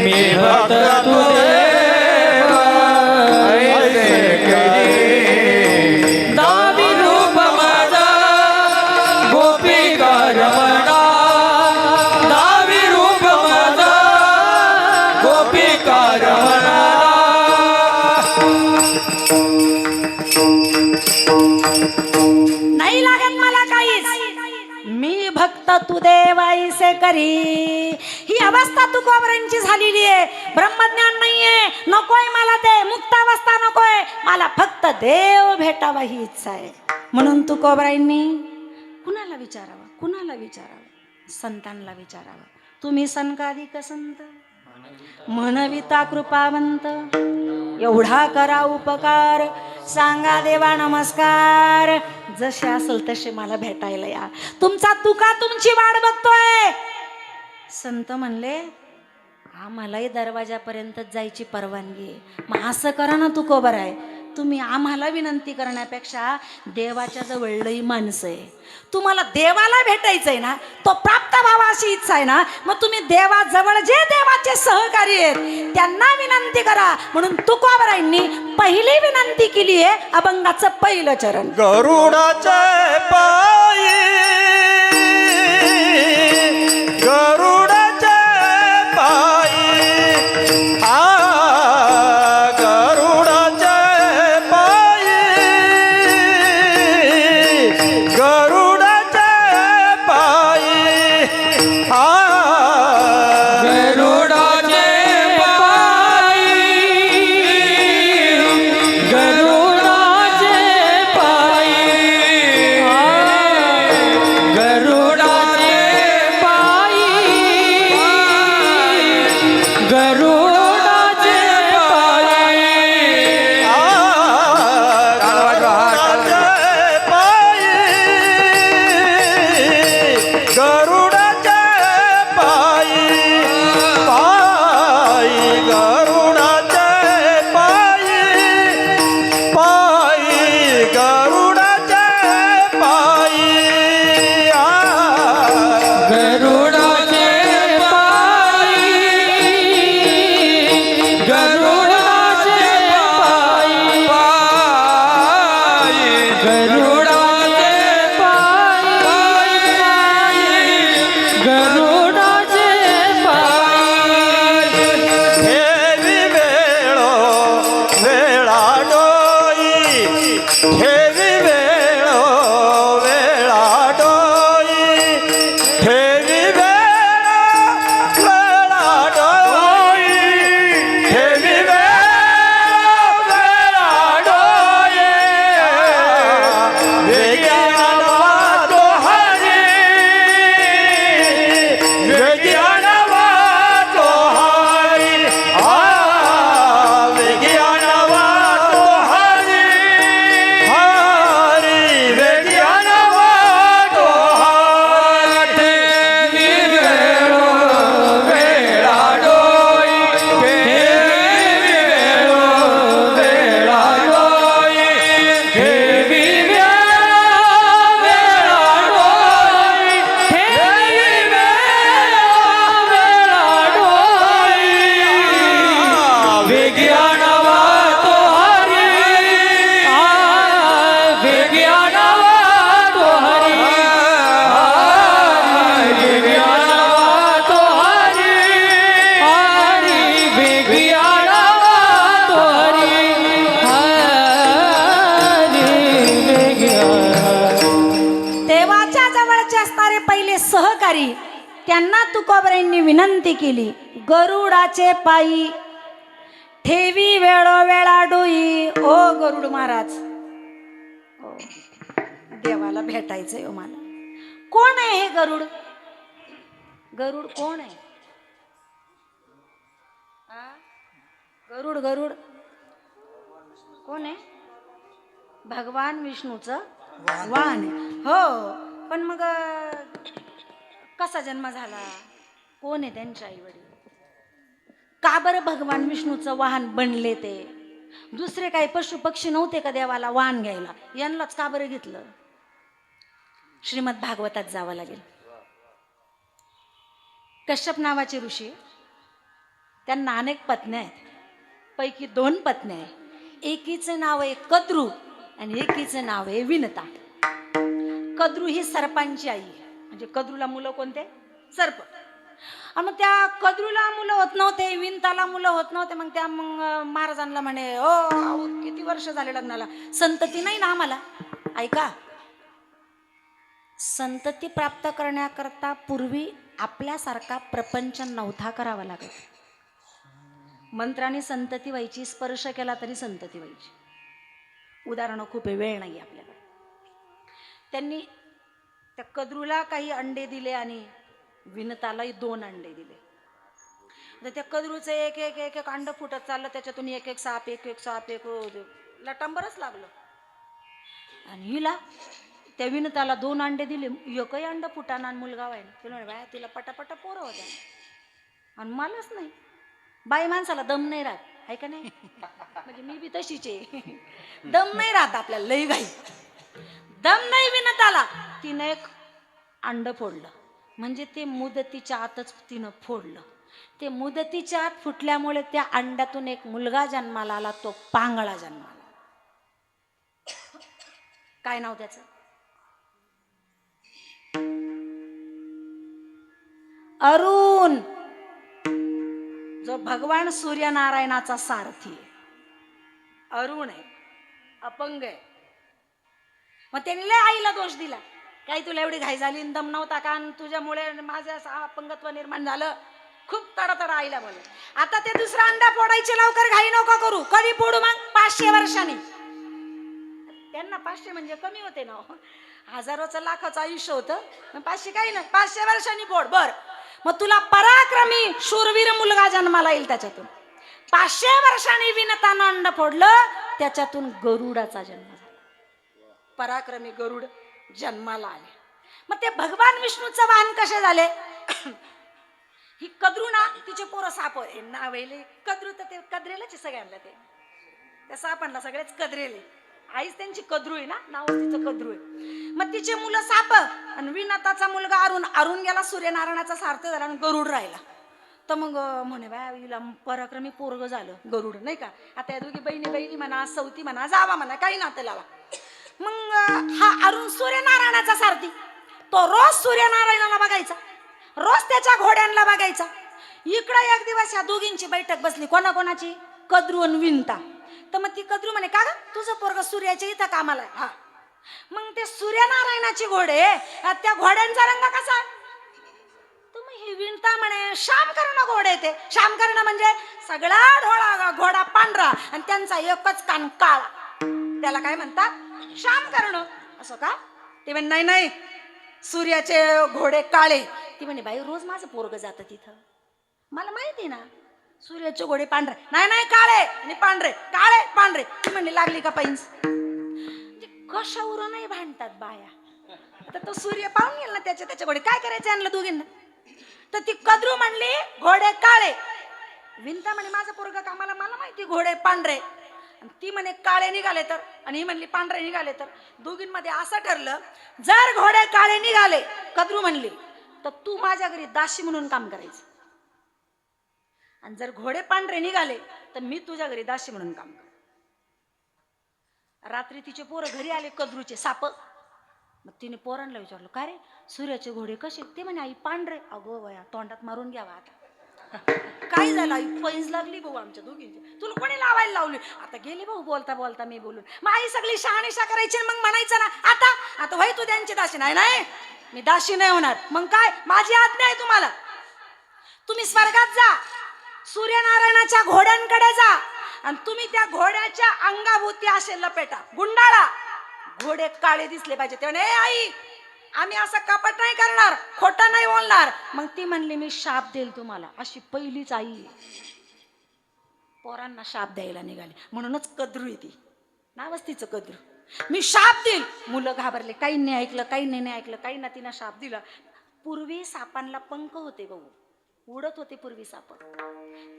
Speaker 1: मी भक्त तू देव ऐसे करी. दावी रूप माझा गोपिका रमणा, दावी रूप माझा गोपिका रमणा.
Speaker 3: नाही लागत मला काहीच, मी भक्त तू देवाईसे करी. ही अवस्था तुकोबराईंची झालेली आहे. ब्रह्मज्ञान नाहीये, नकोय मला ते, मुक्तावस्था नकोय, मला फक्त देव भेटावा ही इच्छा आहे. म्हणून तुकोबराईंनी कुणाला विचारावं, कुणाला विचारावं? संतांना विचारावं. तुम्ही सनकाधिक संत, म्हणविता कृपावंत, एवढा करा उपकार, सांगा देवा नमस्कार, जसे असेल तसे मला भेटायला या, तुमचा तुका तुमची वाट बघतोय. संत म्हणले, आम्हालाही दरवाजापर्यंत जायची परवानगी आहे. मग असं करा ना तुकोबराई, तुम्ही आम्हाला विनंती करण्यापेक्षा देवाच्या जवळ लई माणसं आहे, तुम्हाला देवाला भेटायचंय ना, तो प्राप्त व्हावा अशी इच्छा आहे ना, मग तुम्ही देवाजवळ जे देवाचे सहकारी आहेत त्यांना विनंती करा. म्हणून तुकोबराईंनी पहिली विनंती केली आहे, अभंगाचं पहिलं चरण.
Speaker 4: गरुडाचे पायी, गरुडाचे पायी, गरुडाचे पायी, गरुडाचे पायी,
Speaker 1: गरुडाचे पायी, गरुडाचे पायी, गरुडाचे पायी,
Speaker 4: ठेवी वेळ वेळा डोई ठेवी वेळ वेळा डोई ठेवी वेळ वेळा डोई वेग्यानवा तो हरी वेग्यानवा तो हरी वेग्यानवा तो हरी हरी वेग्यानवा तो हरी
Speaker 1: वेळा डोई वेळा डोई ठेवी विज्ञानवा तो हरी विज्ञानवा तो हरी विज्ञानवा तो हरी विज्ञानवा तो हरी
Speaker 3: देवाच्या जवळचे असणारे पहिले सहकारी त्यांना तुकोबरांनी विनंती केली, गरुडाचे पायी ठेवी वेळोवेळा डोई. ओ गरुड महाराज, ओ, देवाला भेटायचंय हो मला. कोण आहे हे गरुड? गरुड कोण आहे? आ? गरुड गरुड कोण आहे? भगवान विष्णूचं वाहन आहे. हो, पण मग कसा जन्म झाला? कोण आहे त्यांचे आई वडील? का बरं भगवान विष्णूचं वाहन बनले ते? दुसरे काही पशु पक्षी नव्हते का देवाला वाहन घ्यायला? यांनाच का बरं घेतलं? श्रीमद भागवतात जावं लागेल. कश्यप नावाचे ऋषी, त्यांना अनेक पत्न्या आहेत. पैकी 2 पत्न्या आहेत. एकीचं नाव आहे कद्रू आणि एकीचं नाव आहे विनता. कद्रू ही सर्पांची आई आहे. म्हणजे कद्रूला मुलं कोणते? सर्प. आणि मग त्या कद्रूला मुलं होत नव्हते, विनताला मुलं होत नव्हते. मग त्या महाराजांना म्हणे, ओ किती वर्ष झाले लग्नाला, संतती नाही ना आम्हाला. ऐका, संतती प्राप्त करण्याकरता पूर्वी आपल्यासारखा प्रपंच नव्हता करावा लागत. मंत्राने संतती व्हायची, स्पर्श केला तरी संतती व्हायची. उदाहरणं खूप आहे, वेळ नाही आपल्याला. त्यांनी त्या कद्रूला काही अंडे दिले आणि विनतालाही 2 अंडे दिले. तर त्या कद्रूचं एक एक एक एक अंड फुटत चाललं, त्याच्यातून एक एक साप एक एक साप एक लटांबरच लागलं. आणि हिला त्या विनताला 2 अंडे दिले, एकही अंड फुटाना मुलगा व्हायला. तिला म्हणे, बाय तिला पटापटा पोरं होत्या आणि मलाच नाही. बाई माणसाला दम नाही राहत, आहे का नाही? म्हणजे मी बी तशीच आहे. दम नाही राहत आपल्याला, लई घाई. दम नाही विनताला. तिनं एक अंड फोडलं, म्हणजे ते मुदतीच्या आतच तिनं फोडलं. ते मुदतीच्या आत फुटल्यामुळे त्या अंड्यातून एक मुलगा जन्माला आला, तो पांगळा जन्माला. काय नाव त्याचं? अरुण, जो भगवान सूर्यनारायणाचा सारथी आहे. अरुण आहे, अपंग आहे. मग त्यांनी लय आईला दोष दिला, काही तुला एवढी घाई झाली, दम नव्हता का, तुझ्यामुळे माझं अपंगत्व निर्माण झालं. खूप तडातडा आईला बोलले. आता ते दुसरा अंडा फोडायचे, लवकर घाई नको करू. कधी फोडू मग? 500 वर्षांनी. त्यांना 500 म्हणजे कमी होते ना, हजारोचं लाखाचं आयुष्य होतं. 500 काही नाही, 500 वर्षांनी फोड. बर, मग तुला पराक्रमी शूरवीर मुलगा जन्माला येईल त्याच्यातून. 500 वर्षांनी विनतानं अंड फोडलं, त्याच्यातून गरुडाचा जन्म झाला. पराक्रमी गरुड जन्माला आले. मग ते भगवान विष्णूचं वाहन कसे झाले? ही कद्रू ना, तिचे पोरं साप नावेले. कद्रू तर ते कद्रेलच सगळ्यांना, ते त्या सापांना सगळेच कद्रेले. आईच त्यांची कद्रू आहे ना, नाव तिचं कद्रू आहे. मग तिचे मुलं साप आणि विनताचा मुलगा अरुण. अरुण गेला सूर्यनारायणाचा सारथ झाला आणि गरुड राहिला. तर मग म्हणे, बाय हिला पराक्रमी पोरग झालं गरुड, नाही का? आता या दोघी बहिणी बहिणी म्हणा, सवती म्हणा, जावा म्हणा, काही नातं लावा. मग हा अरुण सूर्यनारायणाचा सारथी. तो रोज सूर्यनारायणाला बघायचा, रोज त्याच्या घोड्यांना बघायचा. इकडे एक दिवस ह्या दोघींची बैठक बसली. कोणाकोणाची? कद्रू आणि विनता. तर मग ती कद्रू म्हणे का ग तुझं पोरग सूर्याच्या इथं कामाला आहे. हा मग ते सूर्यनारायणाची घोडे त्या घोड्यांचा रंग कसा तुम्ही ही विणता म्हणे श्यामकर्ण घोडे ते श्यामकर्ण म्हणजे सगळा घोडा पांढरा आणि त्यांचा एकच कान काळा त्याला काय म्हणतात श्यामकर्ण असं का ते म्हणे नाही नाही सूर्याचे घोडे काळे ती म्हणे बाई रोज माझं पोरग जातं तिथं मला माहिती ना सूर्याचे घोडे पांढरे नाही नाही काळे आणि पांढरे काळे पांढरे ती म्हणली लागली का पैंस कशावरून नाही भांडतात बाया आता तो सूर्य पाहून गेला ना त्याचे घोडे काय करायचे आणलं दोघींना तर ती कद्रू म्हणली घोडे काळे विंता म्हणे माझं पोरग कामाला मला माहिती घोडे पांढरे ती म्हणे काळे निघाले तर आणि ही म्हणली पांढरे निघाले तर दोघींमध्ये असं ठरलं जर घोडे काळे निघाले कद्रू म्हणली तर तू माझ्या घरी दासी म्हणून काम करायचं आणि जर घोडे पांढरे निघाले तर मी तुझ्या घरी दासी म्हणून काम कर. रात्री तिचे पोरं घरी आले कद्रूचे साप मग तिने पोरांना विचारलं का रे सूर्याचे घोडे कसे ते म्हणे आई पांढरे अगो वया तोंडात मारून घ्यावा आता काय झालं आई पैंज लागली भाऊ आमच्या दोघींची तुला कोणी लावायला लावली आता गेली भाऊ बोलता बोलता मी बोलून मग आई सगळी शहानिशा करायची मग म्हणायचं ना आता आता वय तू त्यांची दासी नाही नाही मी दासी नाही होणार मग काय माझी आज्ञा आहे तुम्हाला तुम्ही स्वर्गात जा सूर्यनारायणाच्या घोड्यांकडे जा आणि तुम्ही त्या घोड्याच्या अंगाभोवती असे लपेटा गुंडाळा घोडे काळे दिसले पाहिजे तेव्हा आई आम्ही असं कपट नाही करणार खोटं नाही बोलणार मग ती म्हणली मी शाप देईल तुम्हाला अशी पहिलीच आई पोरांना शाप द्यायला निघाली म्हणूनच कद्रू येते नावच तिचं कद्रू मी शाप देईल मुलं घाबरले काही नाही ऐकलं काही नाही ऐकलं काही ना तिनं शाप दिला पूर्वी सापांना पंख होते भाऊ उडत होते पूर्वी साप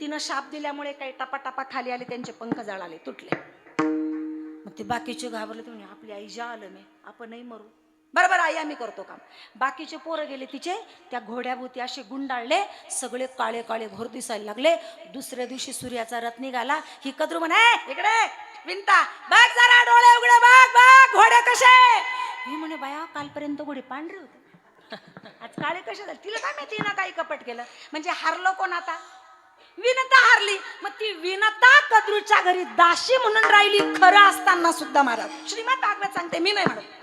Speaker 3: तिनं शाप दिल्यामुळे काही टपाटपा खाली आले त्यांचे पंख जळाले तुटले मग ते बाकीचे घाबरले तुम्ही आपली आई जा आलं मी आपण नाही मरू बरोबर आई आम्ही करतो काम बाकीचे पोरं गेले तिचे त्या घोड्याभोवती असे गुंडाळले सगळे काळे काळे घोर दिसायला लागले दुसऱ्या दिवशी सूर्याचा रथ निघाला ही कद्रू म्हणे इकडे विंता बघ जरा डोळे उघडे बघ बघ घोडे कसे मी म्हणे बाया कालपर्यंत घोडे पांढरे होते आज काळे कसे झाले तिला काय माहिती ना काही कपट केलं म्हणजे हारलो कोण आता विनता हारली मग ती विनता कद्रूच्या घरी दासी म्हणून राहिली खरं असताना सुद्धा महाराज श्रीमद भागवत सांगते मी नाही म्हणत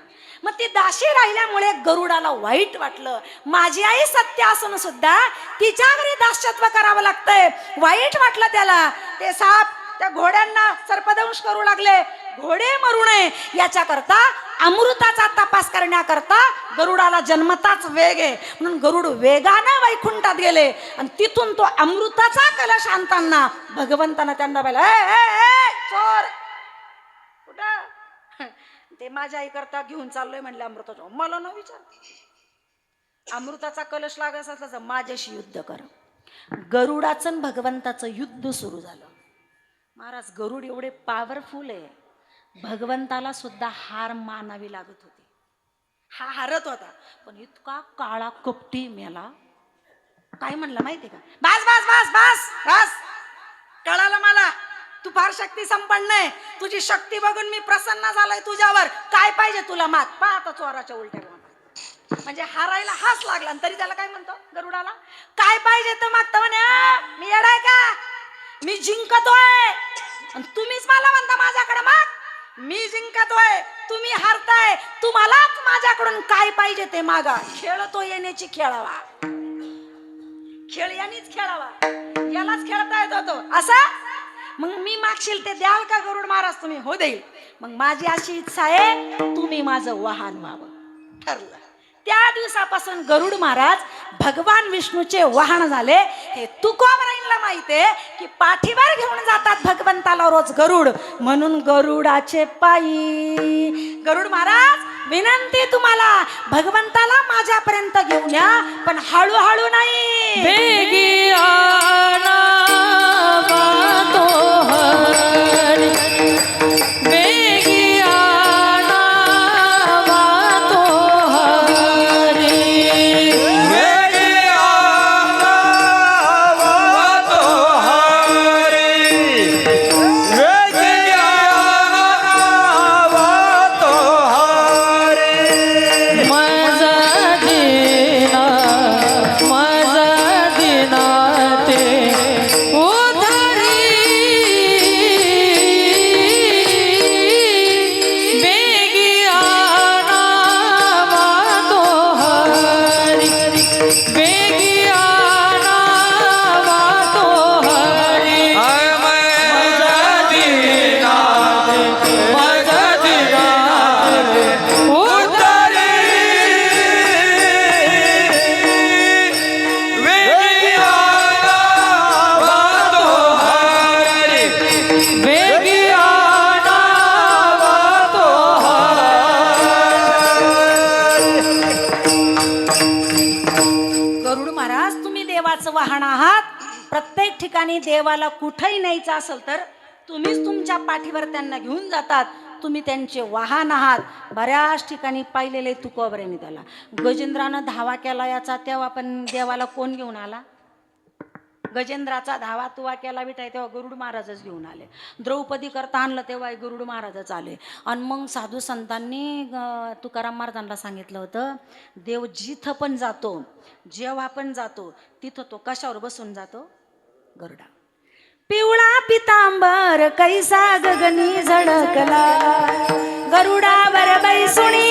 Speaker 3: मग ती दासी राहिल्यामुळे गरुडाला वाईट वाटलं माझी आई सत्य असून सुद्धा तिच्या घरी दास्यत्व करावं लागतंय वाईट वाटलं त्याला ते साप त्या घोड्यांना सर्पदंश करू लागले घोडे मरू नये याच्याकरता अमृताचा तपास करण्याकरता गरुडाला जन्मताच वेग आहे म्हणून गरुड वेगानं वैकुंठात गेले आणि तिथून तो अमृताचा कलश आणताना भगवंतानं त्यांना पाहिलं चोर कुठं ते माझ्या आई करता घेऊन चाललोय म्हणले अमृताचा मला न विचार अमृताचा कलश लागायचा असला तर माझ्याशी युद्ध कर गरुडाचं भगवंताचं युद्ध सुरू झालं महाराज गरुड एवढे पॉवरफुल आहे भगवंताला सुद्धा हार मानावी लागत होती हा हारत होता पण इतका काळा कपटी मेला काय म्हणला माहिती का बस बस बस बस बस कळालं मला तू फार शक्ती संपन्न आहे तुझी शक्ती बघून मी प्रसन्न झालोय तुझ्यावर काय पाहिजे तुला मात पा आता चोराच्या उलट्या म्हणजे हारायला हास लागला तरी त्याला काय म्हणतो गरुडाला काय पाहिजे तर मागतो म्हणे मी येडाय का मी जिंकतोय आणि तुम्हीच मला म्हणता माझ्याकडे माग मी जिंकतोय तुम्ही हारताय तुम्हालाच माझ्याकडून काय पाहिजे ते मागा खेळ तो येण्याची खेळावा खेळ यांनीच खेळावा यालाच खेळता येत होतो असा मग मी मागशील ते द्याल का गरुड महाराज तुम्ही हो देईल मग माझी अशी इच्छा आहे तुम्ही माझं वाहन व्हावं ठरलं त्या दिवसापासून गरुड महाराज भगवान विष्णूचे वाहन झाले हे तुकोबराईंना माहिती आहे की पाठीवर घेऊन जातात भगवंताला रोज गरुड म्हणून गरुडाचे पायी गरुड महाराज विनंती तुम्हाला भगवंताला माझ्यापर्यंत घेऊन या पण हळूहळू नाही
Speaker 2: बेगी आनावा तो हरी बेगी आनावा तो हरी
Speaker 4: वेगी आनावा तो हरी वेगी आनावा तो हरी
Speaker 2: माझा दिना ते उधरी
Speaker 3: देवाचं वाहन आहात. प्रत्येक ठिकाणी देवाला कुठेही न्यायचं असेल तर तुम्हीच तुमच्या पाठीवर त्यांना घेऊन जातात. तुम्ही त्यांचे वाहन आहात. बऱ्याच ठिकाणी पाहिलेले तुकोबऱ्याने त्याला. गजेंद्रानं धावा केला याचा तेव्हा पण देवाला कोण घेऊन आला? गजेंद्राचा धावा तुवा केला बिटाय तेव्हा गरुड महाराजच घेऊन आले. द्रौपदी करता आणलं तेव्हा गरुड महाराजच आले. आणि मग साधू संतांनी तुकाराम महाराजांना सांगितलं होतं, देव जिथं पण जातो, जेव्हा पण जातो, तिथं तो कशावर बसून जातो? गरुडा. पिवळा पितांबर कैसा गगनी झळकला, गरुडावर बैसुणी,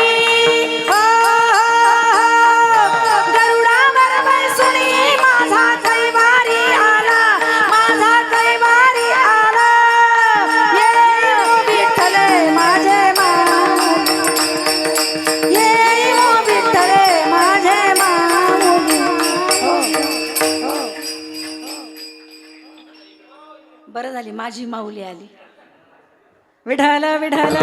Speaker 3: गरुडावर बैसुणी माझा कैवारी आला, माझा कैवारी आला. ये विठ्ठल माझे ये विठ्ठल माझे बरं झाली माझी माऊली आली. विठाल विठाल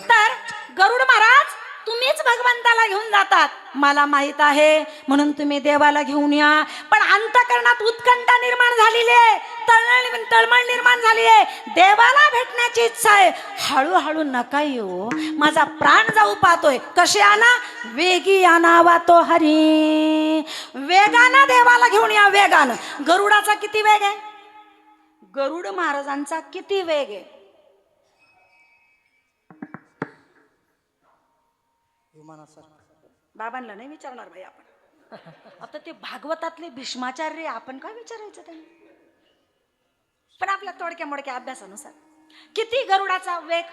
Speaker 3: तर गरुड महाराज तुम्हीच भगवंताला घेऊन जातात, मला माहित आहे, म्हणून तुम्ही देवाला घेऊन या. पण अंतःकरणात उत्कंठा निर्माण झालेली आहे, तळमळ निर्माण झाली आहे, देवाला भेटण्याची इच्छा आहे. हळूहळू नका येऊ, माझा प्राण जाऊ पाहतोय. कसे आणा? वेगी आणावा तो हरी. वेगानं देवाला घेऊन या, वेगानं. गरुडाचा किती वेग आहे? गरुड महाराजांचा किती वेग आहे? बाबांना नाही विचारणार भाई आपण. आता ते भागवतातले भीष्माचार्य, आपण काय विचारायचं त्यांनी? पण आपल्या तोडक्या मोडक्या अभ्यासानुसार किती गरुडाचा वेग?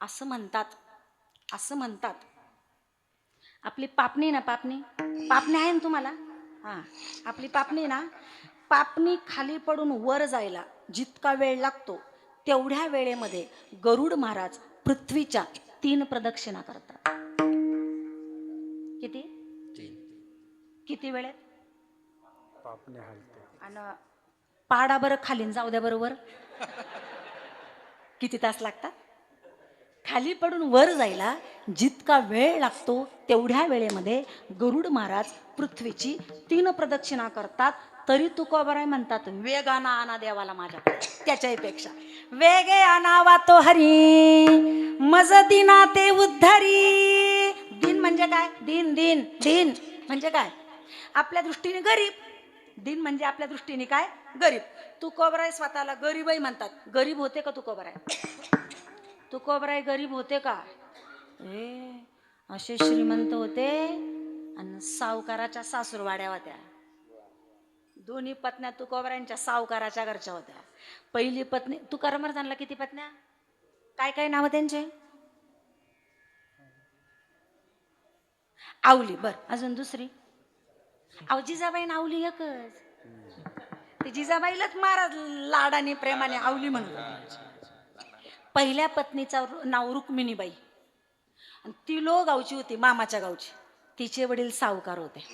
Speaker 3: असं म्हणतात आपली पापणी ना, पापणी आहे ना तुम्हाला? हा, आपली पापणी ना, पापणी खाली पडून वर जायला जितका वेळ लागतो तेवढ्या वेळेमध्ये गरुड महाराज पृथ्वीच्या 3 प्रदक्षिणा करतात. किती वेळेत? आणि पाडा बरं खालीन जाऊ द्या बरोबर, किती तास लागतात? खाली पडून वर जायला जितका वेळ लागतो तेवढ्या वेळेमध्ये गरुड महाराज पृथ्वीची 3 प्रदक्षिणा करतात. तरी तुकोबाराय म्हणतात, वेगाना आणा देवाला माझ्याकडे. त्याच्यापेक्षा वेगे आणावा तो हरी, मज दिना ते उद्धरी. दिन म्हणजे काय? दिन दिन दिन म्हणजे काय? आपल्या दृष्टीने गरीब. दिन म्हणजे आपल्या दृष्टीने काय? गरीब. तुकोबाराय स्वतःला गरीबही म्हणतात. गरीब होते का तुकोबाराय? तुकोबाराय गरीब होते का? असे श्रीमंत होते. आणि सावकाराच्या सासूरवाड्या होत्या. दोन्ही पत्न्या तुकोबारायांच्या सावकाराच्या घरच्या होत्या. पहिली पत्नी, तुकाराम महाराजांना किती पत्न्या? काय काय नाव त्यांचे? आवली. बर, अजून दुसरी? जिजाबाई आवली एकच. ते जिजाबाईलाच महाराज लाडाने प्रेमाने आवली म्हणून. पहिल्या पत्नीचं नाव रुक्मिणीबाई. आणि ती लो गावची होती, मामाच्या गावची. तिचे वडील सावकार होते,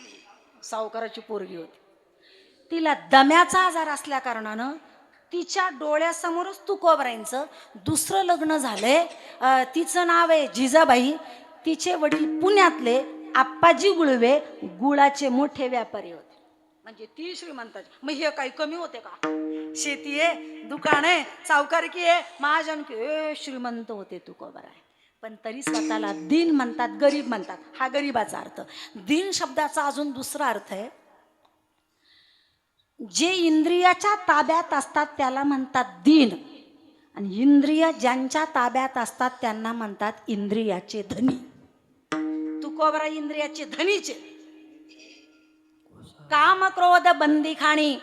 Speaker 3: सावकाराची पोरगी होती. तिला दम्याचा आजार असल्या कारणानं तिच्या डोळ्यासमोरच तुकोबारायांचं दुसरं लग्न झालंय. तिचं नाव आहे जिजाबाई. तिचे वडील पुण्यातले आप्पाजी गुळवे गुळाचे मोठे व्यापारी होते. म्हणजे ती श्रीमंताची. मग हे काही कमी होते का? शेती आहे, दुकान आहे, सावकारकी आहे, महाजन श्रीमंत होते तुकोबाराय. पण तरी स्वतःला दिन म्हणतात, गरीब म्हणतात. हा गरीबाचा अर्थ. दिन शब्दाचा अजून दुसरा अर्थ आहे, जे इंद्रियाच्या ताब्यात असतात त्याला म्हणतात दिन. आणि इंद्रिय ज्यांच्या ताब्यात असतात त्यांना म्हणतात इंद्रियाचे धनी. तुकोबाराय इंद्रियाचे धनीचे. काम क्रोध बंदी खाणी,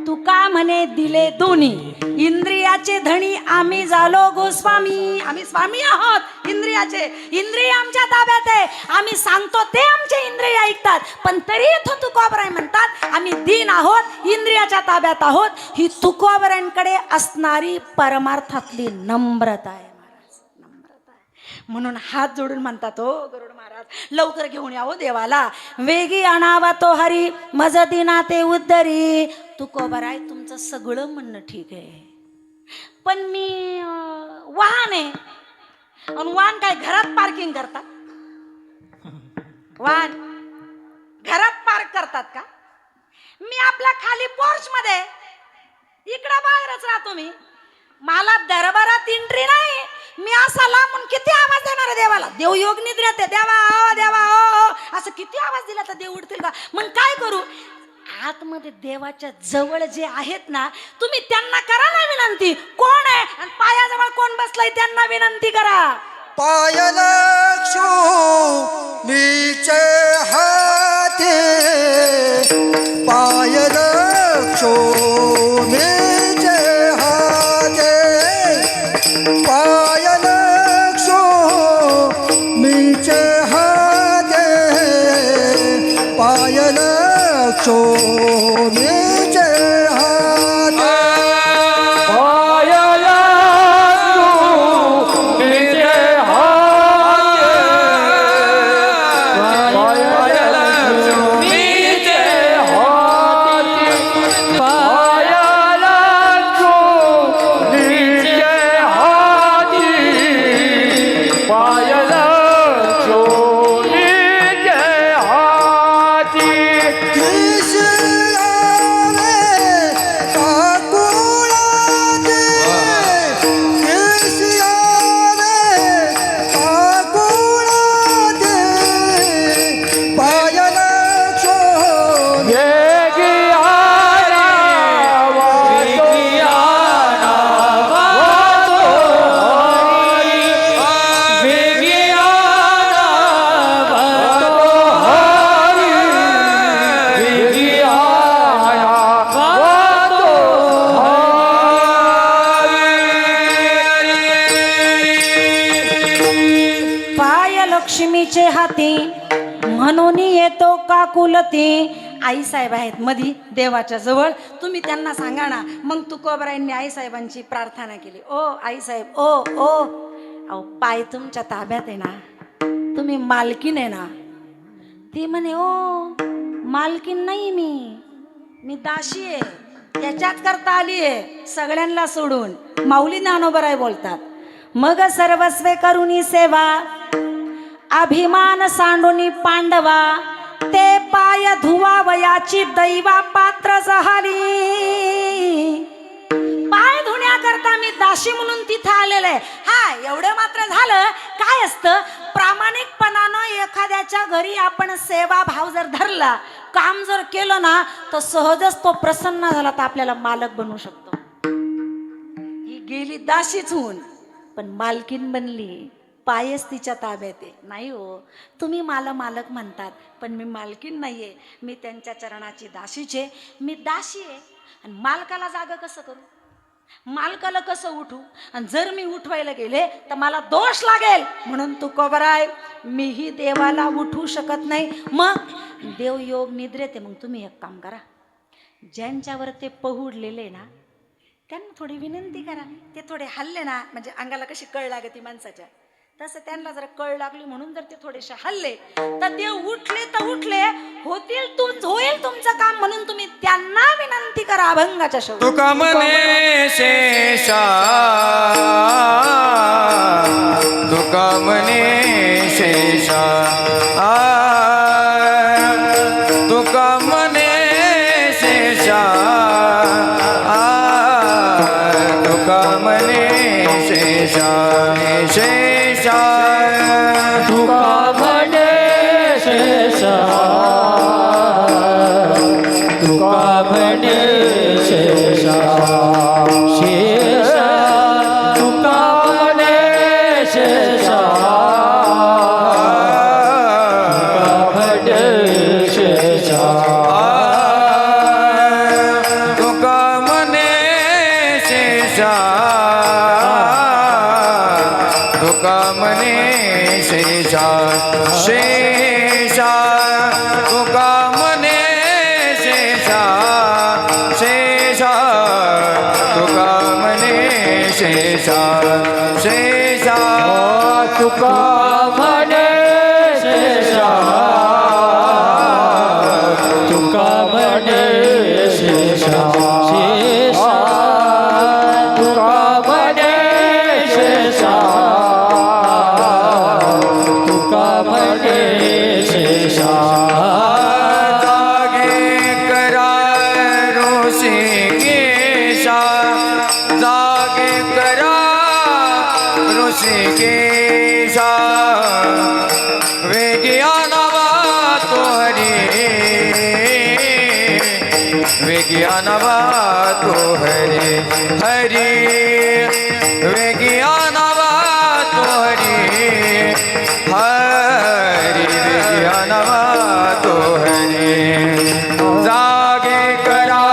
Speaker 3: तुका म्हणे दिले दोन्ही. इंद्रियाचे धणी आम्ही झालो गोस्वामी. आम्ही स्वामी आहोत इंद्रियाचे. इंद्रिय आमच्या ताब्यात आहे. आम्ही सांगतो ते आमचे इंद्रिय ऐकतात. पण तरी इथं तुकोबाराय म्हणतात आम्ही दीन आहोत, इंद्रियाच्या ताब्यात आहोत. ही तुकोबारायांकडे असणारी परमार्थातली नम्रता आहे महाराज, नम्रता आहे. म्हणून हात जोडून म्हणतात, हो गरुड महाराज लवकर घेऊन यावं देवाला. वेगी आणावा तो हरी, मज दिना ते उद्धरी. तुकोबाराय तुमचं सगळं म्हणणं ठीक आहे, पण मी वाहन आहे. आणि वाहन काय घरात पार्किंग करतात? वाहन घरात पार्क करतात का? मी आपल्या खाली पोर्च मध्ये इकडं बाहेरच राहतो. मला दरबारात एंट्री नाही. मी असा लांबून किती आवाज देणार आहे देवाला? देव योग निद्रेत आहे. देवा ओ देवा ओ असं किती आवाज दिला तर देव उठतील का? मग काय करू? आतमध्ये देवाच्या जवळ जे आहेत ना, तुम्ही त्यांना करा ना विनंती. कोण आहे आणि पायाजवळ कोण बसलाय त्यांना विनंती करा.
Speaker 4: पायलक्षो मीचे हाते पायलक्षो मीचे हाते पायलक्षो मीचे हाते पायलक्षो मीचे हाते
Speaker 3: लक्ष्मीचे हाती म्हणून येतो का कुलती. आई साहेब आहेत मधी देवाच्या जवळ. तुम्ही त्यांना सांगा ना. मग तुकोबरायांनी आई साहेबांची प्रार्थना केली. ओ आई साहेब ओ ओ अहो पाय तुमच्या ताब्यात आहे ना, तुम्ही मालकीन आहे ना. ती म्हणे ओ मालकीन नाही मी दाशी आहे. त्याच्याच करता आली आहे सगळ्यांना सोडून. माऊली ज्ञानोबराय बोलतात. मग सर्वस्वे करुणी सेवा अभिमान सांडूनी पांडवा ते पाय धुवावयाची दैवा पात्र झाली. पाय धुण्याकरता मी दाशी म्हणून तिथं आलेलं आहे. हा एवढं मात्र झालं. काय असतं प्रामाणिकपणानं एखाद्याच्या घरी आपण सेवा भाव जर धरला, काम जर केलं ना, तर सहजच तो प्रसन्न झाला तर आपल्याला मालक बनवू शकतो. ही गेली दाशीच होऊन पण मालकीन बनली. पायच तिच्या ताब्यात आहे. नाही हो, तुम्ही मला मालक म्हणतात पण मी मालकीन नाहीये. मी त्यांच्या चरणाची दाशीचे. मी दाशी आहे आणि मालकाला जागा कसं करू, मालकाला कसं उठू? आणि जर मी उठवायला गेले तर मला दोष लागेल. म्हणून तुकोबराय मीही देवाला उठवू शकत नाही. मग देव योग निद्रेत. मग तुम्ही एक काम करा, ज्यांच्यावर ते पहुडलेले ना त्यांना थोडी विनंती करा. ते थोडे हल्ले ना, म्हणजे अंगाला कशी कळ लागते माणसाच्या, तसं त्यांना जर कळ लागली म्हणून जर ते थोडेसे हल्ले तर ते उठले तर उठले. होईल तुमचं काम. म्हणून तुम्ही त्यांना विनंती करा अभंगाच्या शेवटी.
Speaker 1: तुका म्हणे शेषा तुका म्हणे शेषा तुका म्हणे शेषा तुका म्हणे शेषा शेषा
Speaker 2: तुका म्हणे शेषा तुका म्हणे शेषा शेषा तुका म्हणे शेषा तुका म्हणे शेषा
Speaker 1: तुका म्हणे शेषा शेषा तुका म्हणे शेषा शेषा तुका म्हणे शेषा शेषा
Speaker 2: तुका म्हणे शेषा तुका म्हणे शेषा शेषा तुका म्हणे शेषा ऋषिकेशा विज्ञानवा तो हरी विज्ञानवा तो हरी हरी विज्ञानवा तो हरी हरी विज्ञानवा तो हरी जागे करा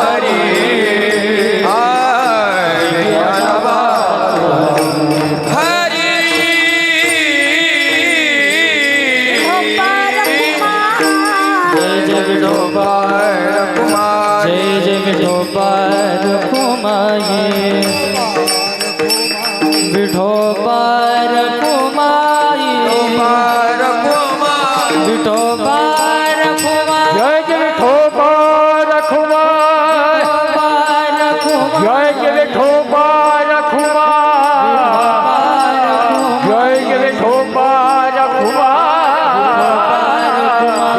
Speaker 2: हरी
Speaker 1: विठोबा
Speaker 2: रखुमाई
Speaker 1: जय जय विठोबा रखुमाई विठोबा रखुमाई
Speaker 2: रखुमाई
Speaker 1: विठोबा रखुमाई
Speaker 4: जय जय विठोबा रखुमाई जय जय विठोबा रखुमाई जय जय विठोबा रखुमाई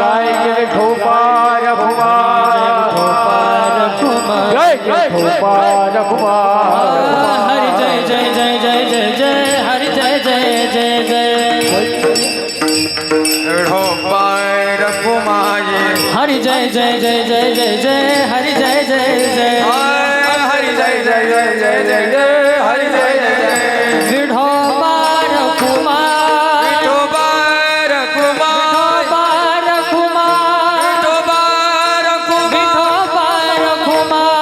Speaker 4: जय जय विठोबा रखुमाई जय जय विठोबा रखुमाई
Speaker 1: हरि जय जय जय जय जय जय हरि जय जय जय जय
Speaker 2: विठोबा रखुमाई
Speaker 1: हरि जय जय जय जय जय जय हरि जय जय जय
Speaker 2: हरि जय जय जय जय जय जय हरि जय जय जय
Speaker 1: विठोबा रखुमाई
Speaker 2: विठोबा रखुमाई
Speaker 1: विठोबा रखुमाई
Speaker 2: विठोबा रखुमाई
Speaker 1: विठोबा रखुमाई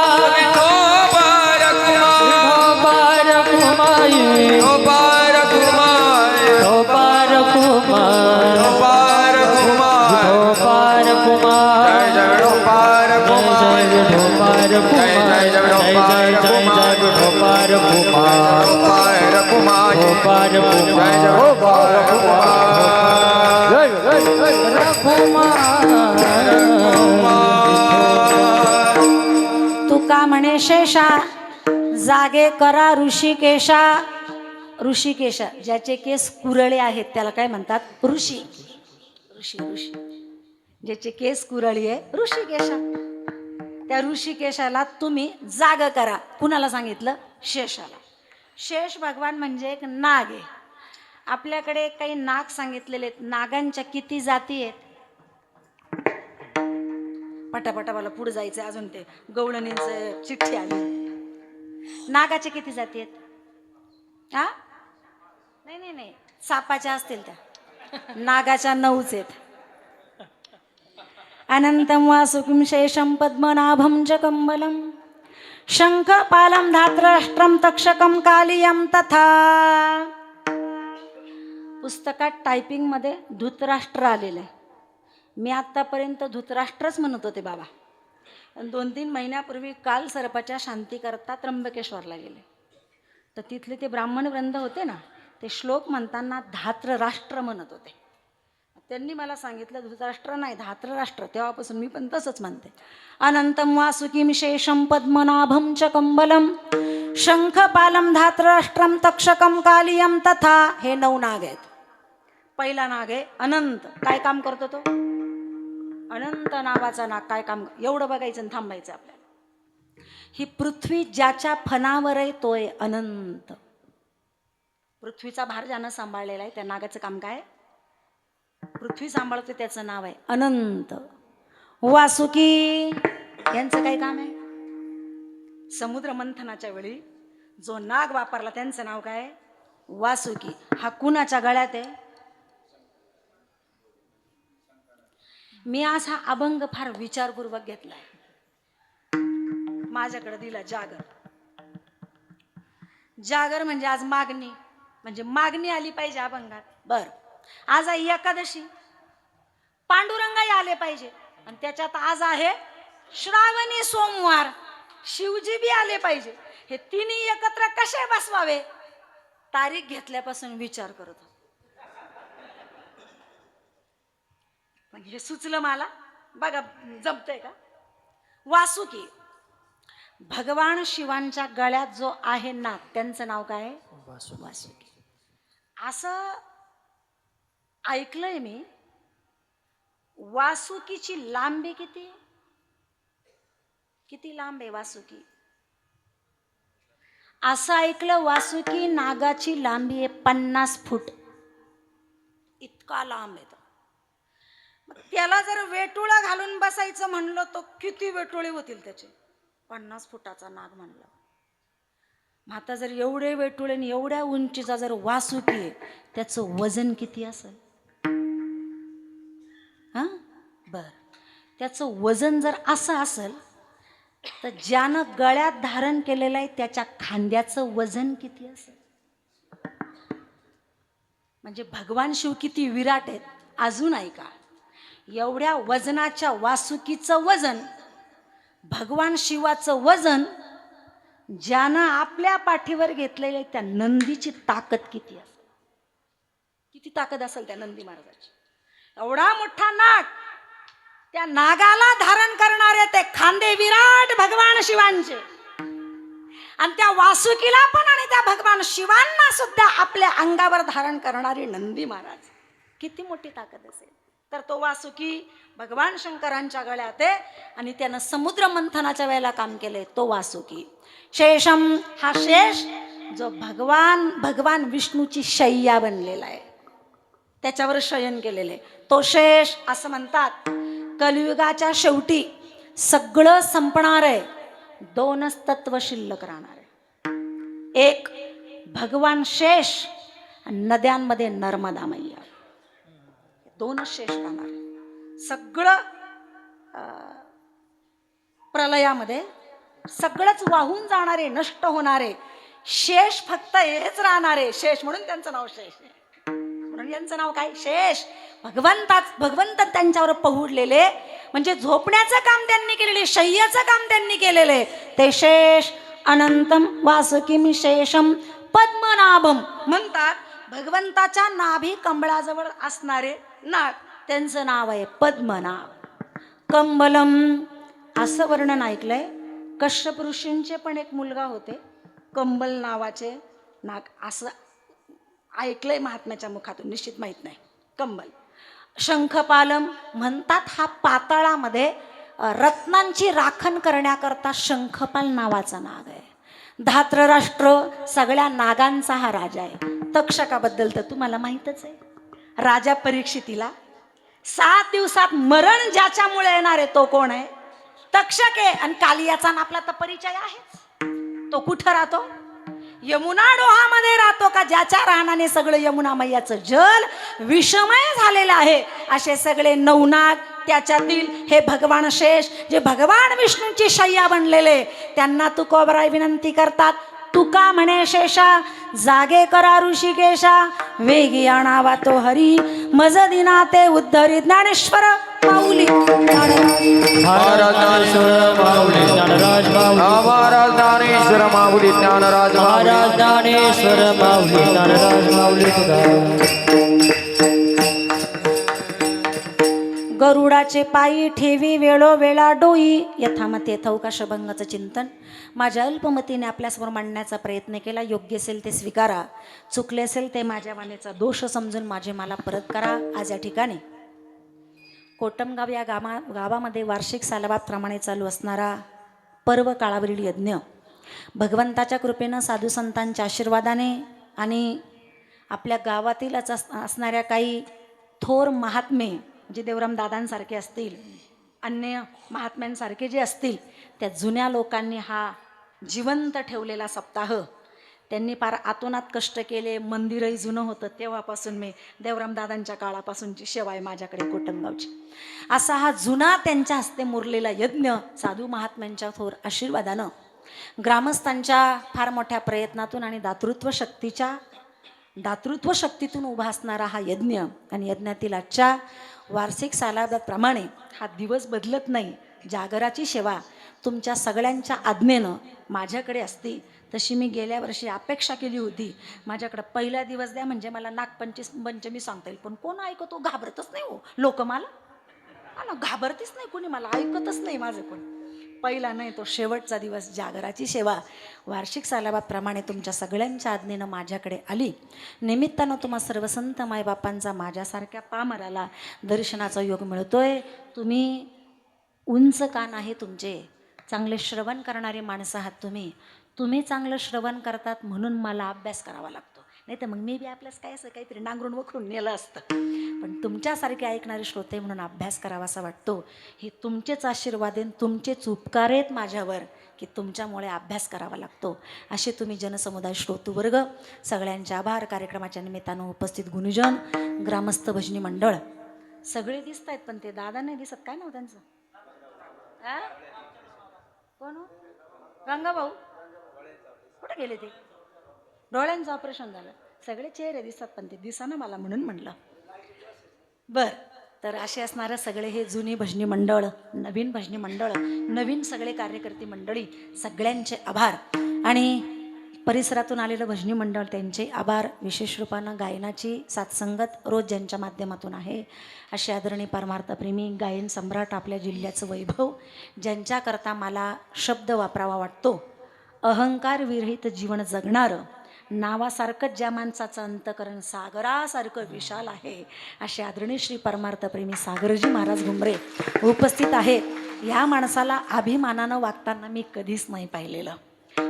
Speaker 2: विठोबा रखुमाई
Speaker 1: विठोबा रखुमाई
Speaker 2: विठोबा रखुमाई
Speaker 1: विठोबा रखुमाई
Speaker 2: जय जय विठोबा रखुमाई
Speaker 1: जय विठोबा रखुमाई जय जय विठोबा रखुमाई
Speaker 2: विठोबा रखुमाई
Speaker 1: विठोबा
Speaker 2: जय जय
Speaker 1: रखुमाई
Speaker 2: विठोबा रखुमाई
Speaker 3: तुका म्हणे शेषा जागे करा ऋषिकेशा ऋषिकेशा ज्याचे केस कुरळे आहेत त्याला काय म्हणतात ऋषी ऋषी ऋषी ज्याचे केस कुरळी आहे ऋषिकेशा त्या ऋषिकेशाला तुम्ही जाग करा कुणाला सांगितलं शेषाला शेष भगवान म्हणजे एक नाग आहे आपल्याकडे काही नाग सांगितलेले आहेत नागांच्या किती जाती आहेत पटापटा मला पुढे जायचं अजून ते गवळणींचं चिठ्ठी आली नागाच्या किती जाती आहेत हा नाही नाही नाही सापाच्या असतील त्या नागाच्या 9च आहेत अनंतं वासुकिं शेषं पद्मनाभं च कम्बलं शंखपालं धात्रराष्ट्रं तक्षकं कालियं तथा पुस्तकात टायपिंगमध्ये धृतराष्ट्र आलेलं आहे मी आत्तापर्यंत धृतराष्ट्रच म्हणत होते बाबा 2-3 महिन्यापूर्वी काल सर्पाच्या शांतीकरता त्र्यंबकेश्वरला गेले तर तिथले ते ब्राह्मण वृंद होते ना ते श्लोक म्हणताना धात्रराष्ट्र म्हणत होते त्यांनी मला सांगितलं धृतराष्ट्र नाही धात्रराष्ट्र तेव्हापासून मी पण तसंच म्हणते अनंतं वासुकिं शेषं पद्मनाभं च कम्बलं शंखपालं धात्रराष्ट्रं तक्षकं कालियं तथा हे 9 नाग आहेत पहिला नाग आहे अनंत काय काम करतो तो अनंत नावाचा नाग काय काम एवढं बघायचं आणि थांबायचं आपल्याला ही पृथ्वी ज्याच्या फणावर आहे तोय अनंत पृथ्वीचा भार ज्यानं सांभाळलेला आहे त्या नागाचं काम काय पृथ्वी सांभाळते त्याचं नाव आहे अनंत वासुकी यांचं काय काम आहे समुद्र मंथनाच्या वेळी जो नाग वापरला त्यांचं नाव काय वासुकी हा कुणाच्या गळ्यात आहे मी आज हा अभंग फार विचारपूर्वक घेतलाय माझ्याकडे दिला जागर जागर म्हणजे आज मागणी म्हणजे मागणी आली पाहिजे अभंगात बर आज आहे एकादशी पांडुरंगाही आले पाहिजे आणि त्याच्यात आज आहे श्रावणी सोमवार शिवजी बी आले पाहिजे हे तिन्ही एकत्र कसे बसवावे तारीख घेतल्यापासून विचार करत होतो पण हे सुचलं मला बघा जमतंय का वासुकी भगवान शिवांच्या गळ्यात जो आहे ना त्यांचं नाव काय वासुकी असं ऐकलंय मी वासुकीची लांबी किती किती लांब आहे वासुकी असं ऐकलं वासुकी नागाची लांबी आहे 50 फूट इतका लांब आहे त्याला जर वेटुळा घालून बसायचं म्हणलं तर किती वेटुळे होतील त्याचे 50 फुटाचा नाग म्हणलं मग आता जर एवढे वेटुळे आणि एवढ्या उंचीचा जर वासुकी आहे त्याचं वजन किती असेल हा बर त्याचं वजन जर असं असेल तर ज्यानं गळ्यात धारण केलेलं आहे त्याच्या खांद्याचं वजन किती असेल म्हणजे भगवान शिव किती विराट आहेत अजून ऐका एवढ्या वजनाच्या वासुकीचं वजन, भगवान शिवाचं वजन, ज्यानं आपल्या पाठीवर घेतलेले त्या नंदीची ताकद किती असेल, किती ताकद असेल त्या नंदी महाराजाची. एवढा मोठा नाग, त्या नागाला धारण करणारे ते खांदे विराट भगवान शिवांचे, आणि त्या वासुकीला पण आणि त्या भगवान शिवांना सुद्धा आपल्या अंगावर धारण करणारे नंदी महाराज, किती मोठी ताकद असेल. तर तो वासुकी भगवान शंकरांच्या गळ्यात आहे आणि त्यानं समुद्र मंथनाच्या वेळेला काम केलंय. तो वासुकी. शेषम, हा शेष जो भगवान विष्णूची शय्या बनलेला आहे, त्याच्यावर शयन केलेले तो शेष. असं म्हणतात कलियुगाच्या शेवटी सगळं संपणार आहे, दोनच तत्व शिल्लक राहणार आहे. एक भगवान शेष, नद्यांमध्ये नर्मदा मैया, दोनच शेष राहणार. सगळं प्रलयामध्ये सगळंच वाहून जाणारे, नष्ट होणारे, शेष फक्त हेच राहणारे. शेष म्हणून त्यांचं नाव शेष आहे. म्हणून यांचं नाव काय? शेष. भगवंत त्यांच्यावर पहुडलेले, म्हणजे झोपण्याचं काम त्यांनी केलेले, शय्याचं काम त्यांनी केलेले, ते शेष. अनंतम वासुकीं शेषम पद्मनाभम म्हणतात. भगवंताच्या नाभी कमळाजवळ असणारे नाग, त्यांचं नाव आहे पद्मनाभ. कंबलम, असं वर्णन ऐकलंय, कश्यप ऋषींचे पण एक मुलगा होते कंबल नावाचे नाग, असं ऐकलंय महात्म्याच्या मुखातून, निश्चित माहित नाही. कंबल. शंखपालम म्हणतात हा पाताळामध्ये रत्नांची राखण करण्याकरता शंखपाल नावाचा नाग आहे. धात्रराष्ट्र, सगळ्या नागांचा हा राजा आहे. तक्षकाबद्दल तर तुम्हाला माहीतच आहे. राजा परीक्षितीला 7 दिवसात मरण ज्याच्यामुळे येणार आहे तो कोण आहे? तक्षक आहे. आणि कालियाचा आपला तर परिचय आहे. तो कुठं राहतो? यमुना डोहामध्ये राहतो का, ज्याच्या राहण्याने सगळं यमुना मैयाचं जल विषमय झालेलं आहे. असे सगळे नवनाग, त्याच्यातील हे भगवान शेष, जे भगवान विष्णूंची शय्या बनलेले, त्यांना तुकोबराय विनंती करतात. तुका म्हणे शेषा, जागे करा ऋषिकेशा, वेगी आणावा तो हरी, मज दिना ते उद्धरी. ज्ञानेश्वर माऊली,
Speaker 2: महाराज ज्ञानेश्वर माऊली,
Speaker 1: ज्ञानराज माऊली,
Speaker 2: महाराज ज्ञानेश्वर माऊली, ज्ञानराज
Speaker 1: महाराज ज्ञानेश्वर माऊली, ज्ञानराज माऊली तुका.
Speaker 3: गरुडाचे पायी ठेवी वेळोवेळा डोई, यथामते यथौकाश भंगाचं चिंतन माझ्या अल्पमतीने आपल्यासमोर मांडण्याचा प्रयत्न केला. योग्य असेल ते स्वीकारा, चुकले असेल ते माझ्या वाणीचा दोष समजून माझे मला परत करा. आज या ठिकाणी कोटमगाव या गावामध्ये वार्षिक सालाबादप्रमाणे चालू असणारा पर्व काळावरील यज्ञ, भगवंताच्या कृपेनं, साधू संतांच्या आशीर्वादाने आणि आपल्या गावातीलच असणाऱ्या काही थोर महात्मे, जे देवराम दादांसारखे असतील, अन्य महात्म्यांसारखे जे असतील, त्या जुन्या लोकांनी हा जिवंत ठेवलेला सप्ताह, त्यांनी फार आतोनात कष्ट केले. मंदिरही जुनं होतं तेव्हापासून, मी देवराम दादांच्या काळापासूनची सेवा आहे माझ्याकडे कोटमगावची. असा हा जुना त्यांच्या हस्ते मुरलेला यज्ञ, साधू महात्म्यांच्या थोर आशीर्वादानं, ग्रामस्थांच्या फार मोठ्या प्रयत्नातून आणि दातृत्व शक्तीतून उभा असणारा हा यज्ञ. आणि यज्ञातील आजच्या वार्षिक सालाबादप्रमाणे हा दिवस बदलत नाही. जागराची सेवा तुमच्या सगळ्यांच्या आज्ञेनं माझ्याकडे असते. तशी मी गेल्या वर्षी अपेक्षा केली होती, माझ्याकडे पहिला दिवस द्या म्हणजे मला नागपंचमी सांगता येईल. पण कोण ऐकतो? घाबरतच नाही हो लोक, मला घाबरतीच नाही कोणी, मला ऐकतच नाही माझं कोण. पहिला नाही तो शेवटचा दिवस जागराची सेवा वार्षिक सालाबादप्रमाणे तुमच्या सगळ्यांच्या आज्ञेनं माझ्याकडे आली. निमित्तानं तुम्हा सर्व संत मायबापांचा माझ्यासारख्या पामराला दर्शनाचा योग मिळतोय. तुम्ही उंच कान आहे तुमचे, चांगले श्रवण करणारी माणसं आहात तुम्ही चांगलं श्रवण करतात म्हणून मला अभ्यास करावा लागतो. नाही तर मग मी बी आपल्यास काय असं काहीतरी नांगरून वखरून नेलं असतं. पण तुमच्यासारखे ऐकणारे श्रोते म्हणून अभ्यास करावा असा वाटतो. हे तुमचेच आशीर्वाद आहेत, तुमचेच उपकार आहेत माझ्यावर, की तुमच्यामुळे अभ्यास करावा लागतो. असे तुम्ही जनसमुदाय श्रोतूवर्ग, सगळ्यांचे आभार. कार्यक्रमाच्या निमित्तानं उपस्थित गुणीजन, ग्रामस्थ, भजनी मंडळ सगळे दिसत आहेत, पण ते दादा नाही दिसत. काय नाव त्यांचं? कोण? गंगाभाऊ. कुठे गेले ते? डोळ्यांचं ऑपरेशन झालं. सगळे चेहरे दिसतात पण ते दिसाना मला, म्हणून म्हणलं. बर, तर असे असणारे सगळे हे जुनी भजनी मंडळ, नवीन भजनी मंडळ, नवीन सगळे कार्यकर्ते मंडळी, सगळ्यांचे आभार. आणि परिसरातून आलेलं भजनी मंडळ त्यांचे आभार. विशेष रूपानं गायनाची साथसंगत रोज ज्यांच्या माध्यमातून आहे असे आदरणीय परमार्थप्रेमी गायन सम्राट आपल्या जिल्ह्याचं वैभव, ज्यांच्याकरता मला शब्द वापरावा वाटतो. अहंकार विरहित जीवन जगणारं, नावासारखंच ज्या माणसाचं अंतकरण सागरासारखं विशाल आहे असे आदरणीय श्री परमार्थप्रेमी सागरजी महाराज घुमरे उपस्थित आहेत. या माणसाला अभिमानानं वागताना मी कधीच नाही पाहिलेलं.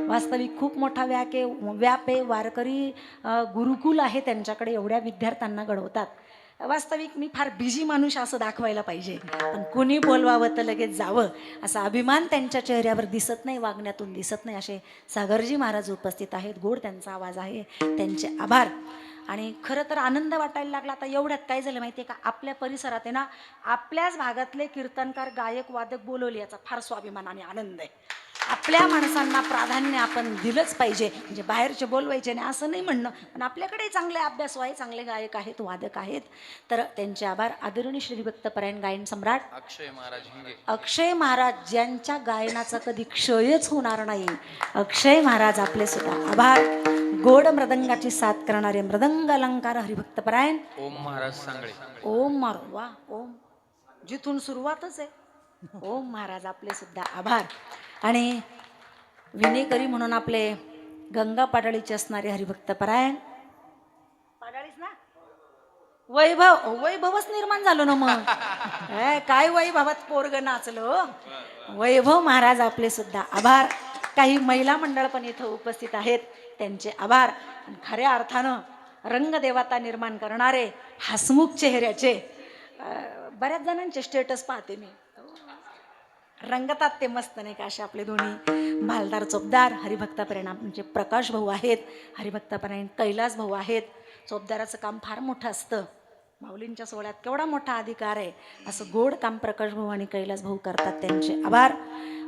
Speaker 3: वास्तविक खूप मोठा व्याप आहे. वारकरी गुरुकुल आहे त्यांच्याकडे, एवढ्या विद्यार्थ्यांना घडवतात. वास्तविक मी फार बिझी माणूस असं दाखवायला पाहिजे, पण कुणी बोलवावं तर लगेच जावं असा अभिमान त्यांच्या चेहऱ्यावर दिसत नाही, वागण्यातून दिसत नाही. असे सागरजी महाराज उपस्थित आहेत. गोड त्यांचा आवाज आहे, त्यांचे आभार. आणि खरं तर आनंद वाटायला लागला. आता एवढ्यात काय झालं माहिती आहे का, आपल्या परिसरात आहे ना, आपल्याच भागातले कीर्तनकार, गायक, वादक बोलवले याचा फार स्वाभिमान आणि आनंद आहे. आपल्या माणसांना प्राधान्य आपण दिलंच पाहिजे. म्हणजे बाहेरचे बोलवायचे नाही असं नाही म्हणणं, पण आपल्याकडे चांगले अभ्यास आहे, चांगले गायक आहेत, वादक आहेत. तर त्यांचे आभार. आदरणीय श्री भक्तपरायण गायन सम्राट अक्षय महाराज, ज्यांच्या गायनाचा कधी क्षयच होणार नाही, अक्षय महाराज आपले सुद्धा आभार. गोड मृदंगाची साथ करणारे मृदंग अलंकार हरिभक्तपरायण
Speaker 1: ओम महाराज सांगळे.
Speaker 3: ओम मारवा ओम, जिथून सुरुवातच आहे. ओम महाराज आपले सुद्धा आभार. आणि विनेकरी म्हणून आपले गंगा पाडाळीचे असणारे हरिभक्तपरायण, पाडाळीच ना, वैभवच निर्माण झालो ना मग. काय वैभवात पोरग नाचलो. वैभव महाराज आपले सुद्धा आभार. काही महिला मंडळ पण इथं उपस्थित आहेत, त्यांचे आभार. खऱ्या अर्थानं रंगदेवता निर्माण करणारे हसमुख चेहऱ्याचे बऱ्याच जणांचे स्टेटस पाहते मी, रंगतात ते मस्त नाही का. असे आपले दोन्ही मालदार चोपदार हरिभक्तपरायण म्हणजे प्रकाश भाऊ आहेत, हरिभक्तपरायण कैलास भाऊ आहेत. चोपदाराचं काम फार मोठं असतं, माऊलींच्या सोहळ्यात केवढा मोठा अधिकार आहे, असं गोड काम प्रकाश भाऊ आणि कैलास भाऊ करतात, त्यांचे आभार.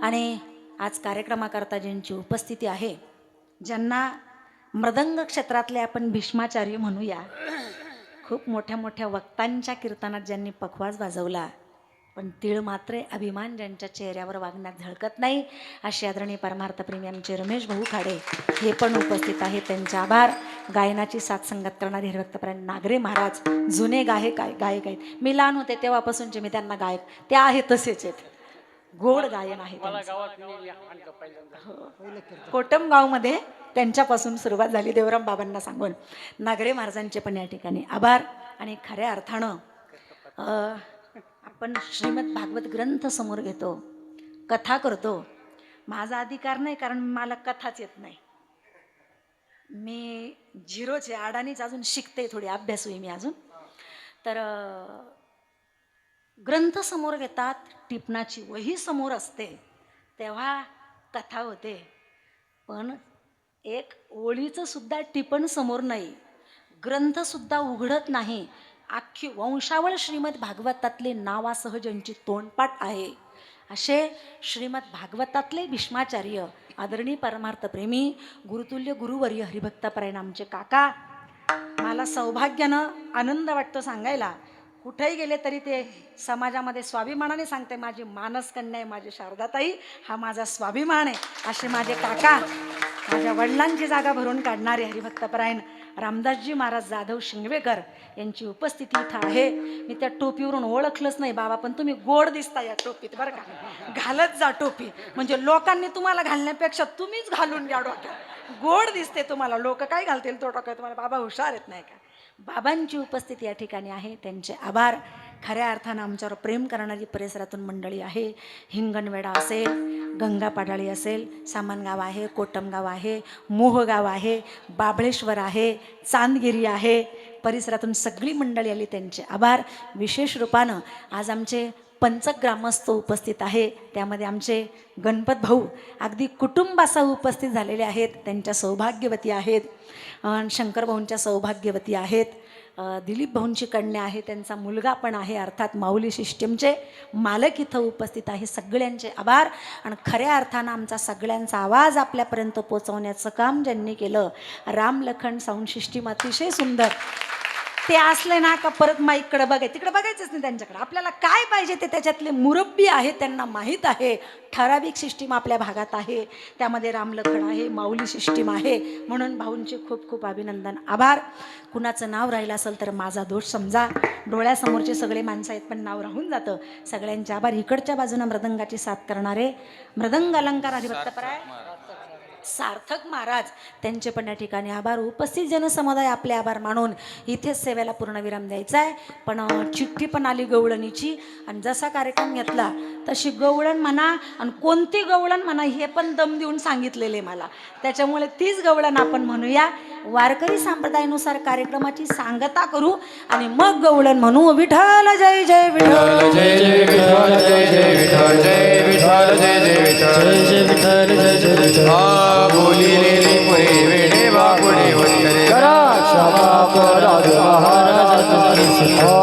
Speaker 3: आणि आज कार्यक्रमाकरता ज्यांची उपस्थिती आहे, ज्यांना मृदंग क्षेत्रातले आपण भीष्माचार्य म्हणूया, खूप मोठ्या मोठ्या वक्तांच्या कीर्तनात ज्यांनी पखवाज वाजवला, पण तीळ मात्र अभिमान ज्यांच्या चेहऱ्यावर वागण्यात झळकत नाही, असे आदरणीय परमार्थप्रेमी आमचे रमेश भाऊ खाडे हे पण उपस्थित आहेत, त्यांचे आभार. गायनाची साथ संगत करणारे हरिभक्तपरायण नागरे महाराज जुने गायक आहेत. मी लहान होते तेव्हापासूनचे मी त्यांना गायक, ते आहे तसेच आहेत. गोड गायन आहे. कोटमगावमध्ये त्यांच्यापासून सुरुवात झाली, देवराम बाबांना सांगून. नागरे महाराजांचे पण या ठिकाणी आभार. आणि खऱ्या अर्थानं आपण श्रीमद भागवत ग्रंथ समोर घेतो, कथा करतो. माझा अधिकार नाही, कारण मला कथाच येत नाही. मी झिरोचे अडाणीच, अजून शिकते, थोडी अभ्यास होई मी अजून. तर ग्रंथ समोर घेतात, टिपणाची वही समोर असते, तेव्हा कथा होते. पण एक ओळीचं सुद्धा टिपण समोर नाही, ग्रंथसुद्धा उघडत नाही. अख्खी वंशावळ श्रीमद भागवतातले नावासह ज्यांची तोंडपाठ आहे, असे श्रीमद भागवतातले भीष्माचार्य आदरणीय परमार्थप्रेमी गुरुतुल्य गुरुवर्य हरिभक्तपरायण आमचे काका. मला सौभाग्यानं आनंद वाटतो सांगायला, कुठेही गेले तरी ते समाजामध्ये स्वाभिमानाने सांगते, माझी मानसकन्या आहे, माझी शारदाताई हा माझा स्वाभिमान आहे. असे माझे काका, माझ्या वडिलांची जागा भरून काढणारे हरिभक्तपरायण रामदासजी महाराज जाधव शिंगवेकर यांची उपस्थिती इथं आहे. मी त्या टोपीवरून ओळखलंच नाही बाबा, पण तुम्ही गोड दिसता या टोपीत बरं का. घालत जा टोपी, म्हणजे लोकांनी तुम्हाला घालण्यापेक्षा तुम्हीच घालून घ्या डोक्यात. गोड दिसते तुम्हाला, लोक काय घालतील तो डोक्यात, तुम्हाला बाबा हुशार येत नाही का. बाबांची उपस्थिती या ठिकाणी आहे, त्यांचे आभार. खऱ्या अर्थानं आमच्यावर प्रेम करणारी परिसरातून मंडळी आहे. हिंगणवेढा असेल, गंगा पाडाळी असेल, सामनगाव आहे, कोटमगाव आहे, मोहगाव आहे, बाबळेश्वर आहे, चांदगिरी आहे, परिसरातून सगळी मंडळी आली, त्यांचे आभार. विशेष रूपानं आज आमचे पंचग्रामस्थ उपस्थित आहे, त्यामध्ये आमचे गणपत भाऊ अगदी कुटुंबासह उपस्थित झालेले आहेत, त्यांच्या सौभाग्यवती आहेत. शंकर भाऊंच्या सौभाग्यवती आहेत. दिलीप भाऊंची कन्या आहे, त्यांचा मुलगा पण आहे, अर्थात माऊली सिस्टीमचे मालक इथं उपस्थित आहे. सगळ्यांचे आभार. आणि खऱ्या अर्थानं आमचा सगळ्यांचा आवाज आपल्यापर्यंत पोचवण्याचं काम ज्यांनी केलं, राम लखन साऊंड सिस्टीम अतिशय सुंदर. ते असले ना का परत माईककडे बघायचं, तिकडे बघायचंच नाही त्यांच्याकडे. आपल्याला काय पाहिजे ते त्याच्यातले मुरब्बी आहे, त्यांना माहीत आहे. ठराविक सिस्टीम आपल्या भागात आहे, त्यामध्ये रामलखन आहे, माऊली सिस्टीम आहे. म्हणून भाऊंचे खूप खूप अभिनंदन, आभार. कुणाचं नाव राहिलं असेल तर माझा दोष समजा. डोळ्यासमोरचे सगळे माणसं आहेत पण नाव राहून जातं. सगळ्यांचे आभार. इकडच्या बाजूनं मृदंगाची साथ करणारे मृदंग अलंकार अधिभक्तपराय सार्थक महाराज, त्यांचे पण या ठिकाणी आभार. उपस्थित जनसमुदाय आपले आभार मानून इथेच सेवेला पूर्णविराम द्यायचा आहे. पण चिठ्ठी पण आली गवळणीची, आणि जसा कार्यक्रम घेतला तशी गवळण म्हणा आणि कोणती गवळण म्हणा हे पण दम देऊन सांगितलेले मला. त्याच्यामुळे तीच गवळण आपण म्हणूया. वारकरी संप्रदायानुसार कार्यक्रमाची सांगता करू आणि मग गवळण म्हणू. विठ्ठल जय जय विठ्ठल,
Speaker 2: जय जय विठ्ठल, जय जय विठ्ठल, जय विठ्ठल, जय जय विठ्ठल, जय जय विठ्ठल, जय जय विठ्ठल. हा बोलिलेली पुरी वेडे बापुडे वंदने करा. क्षमा करा महाराज.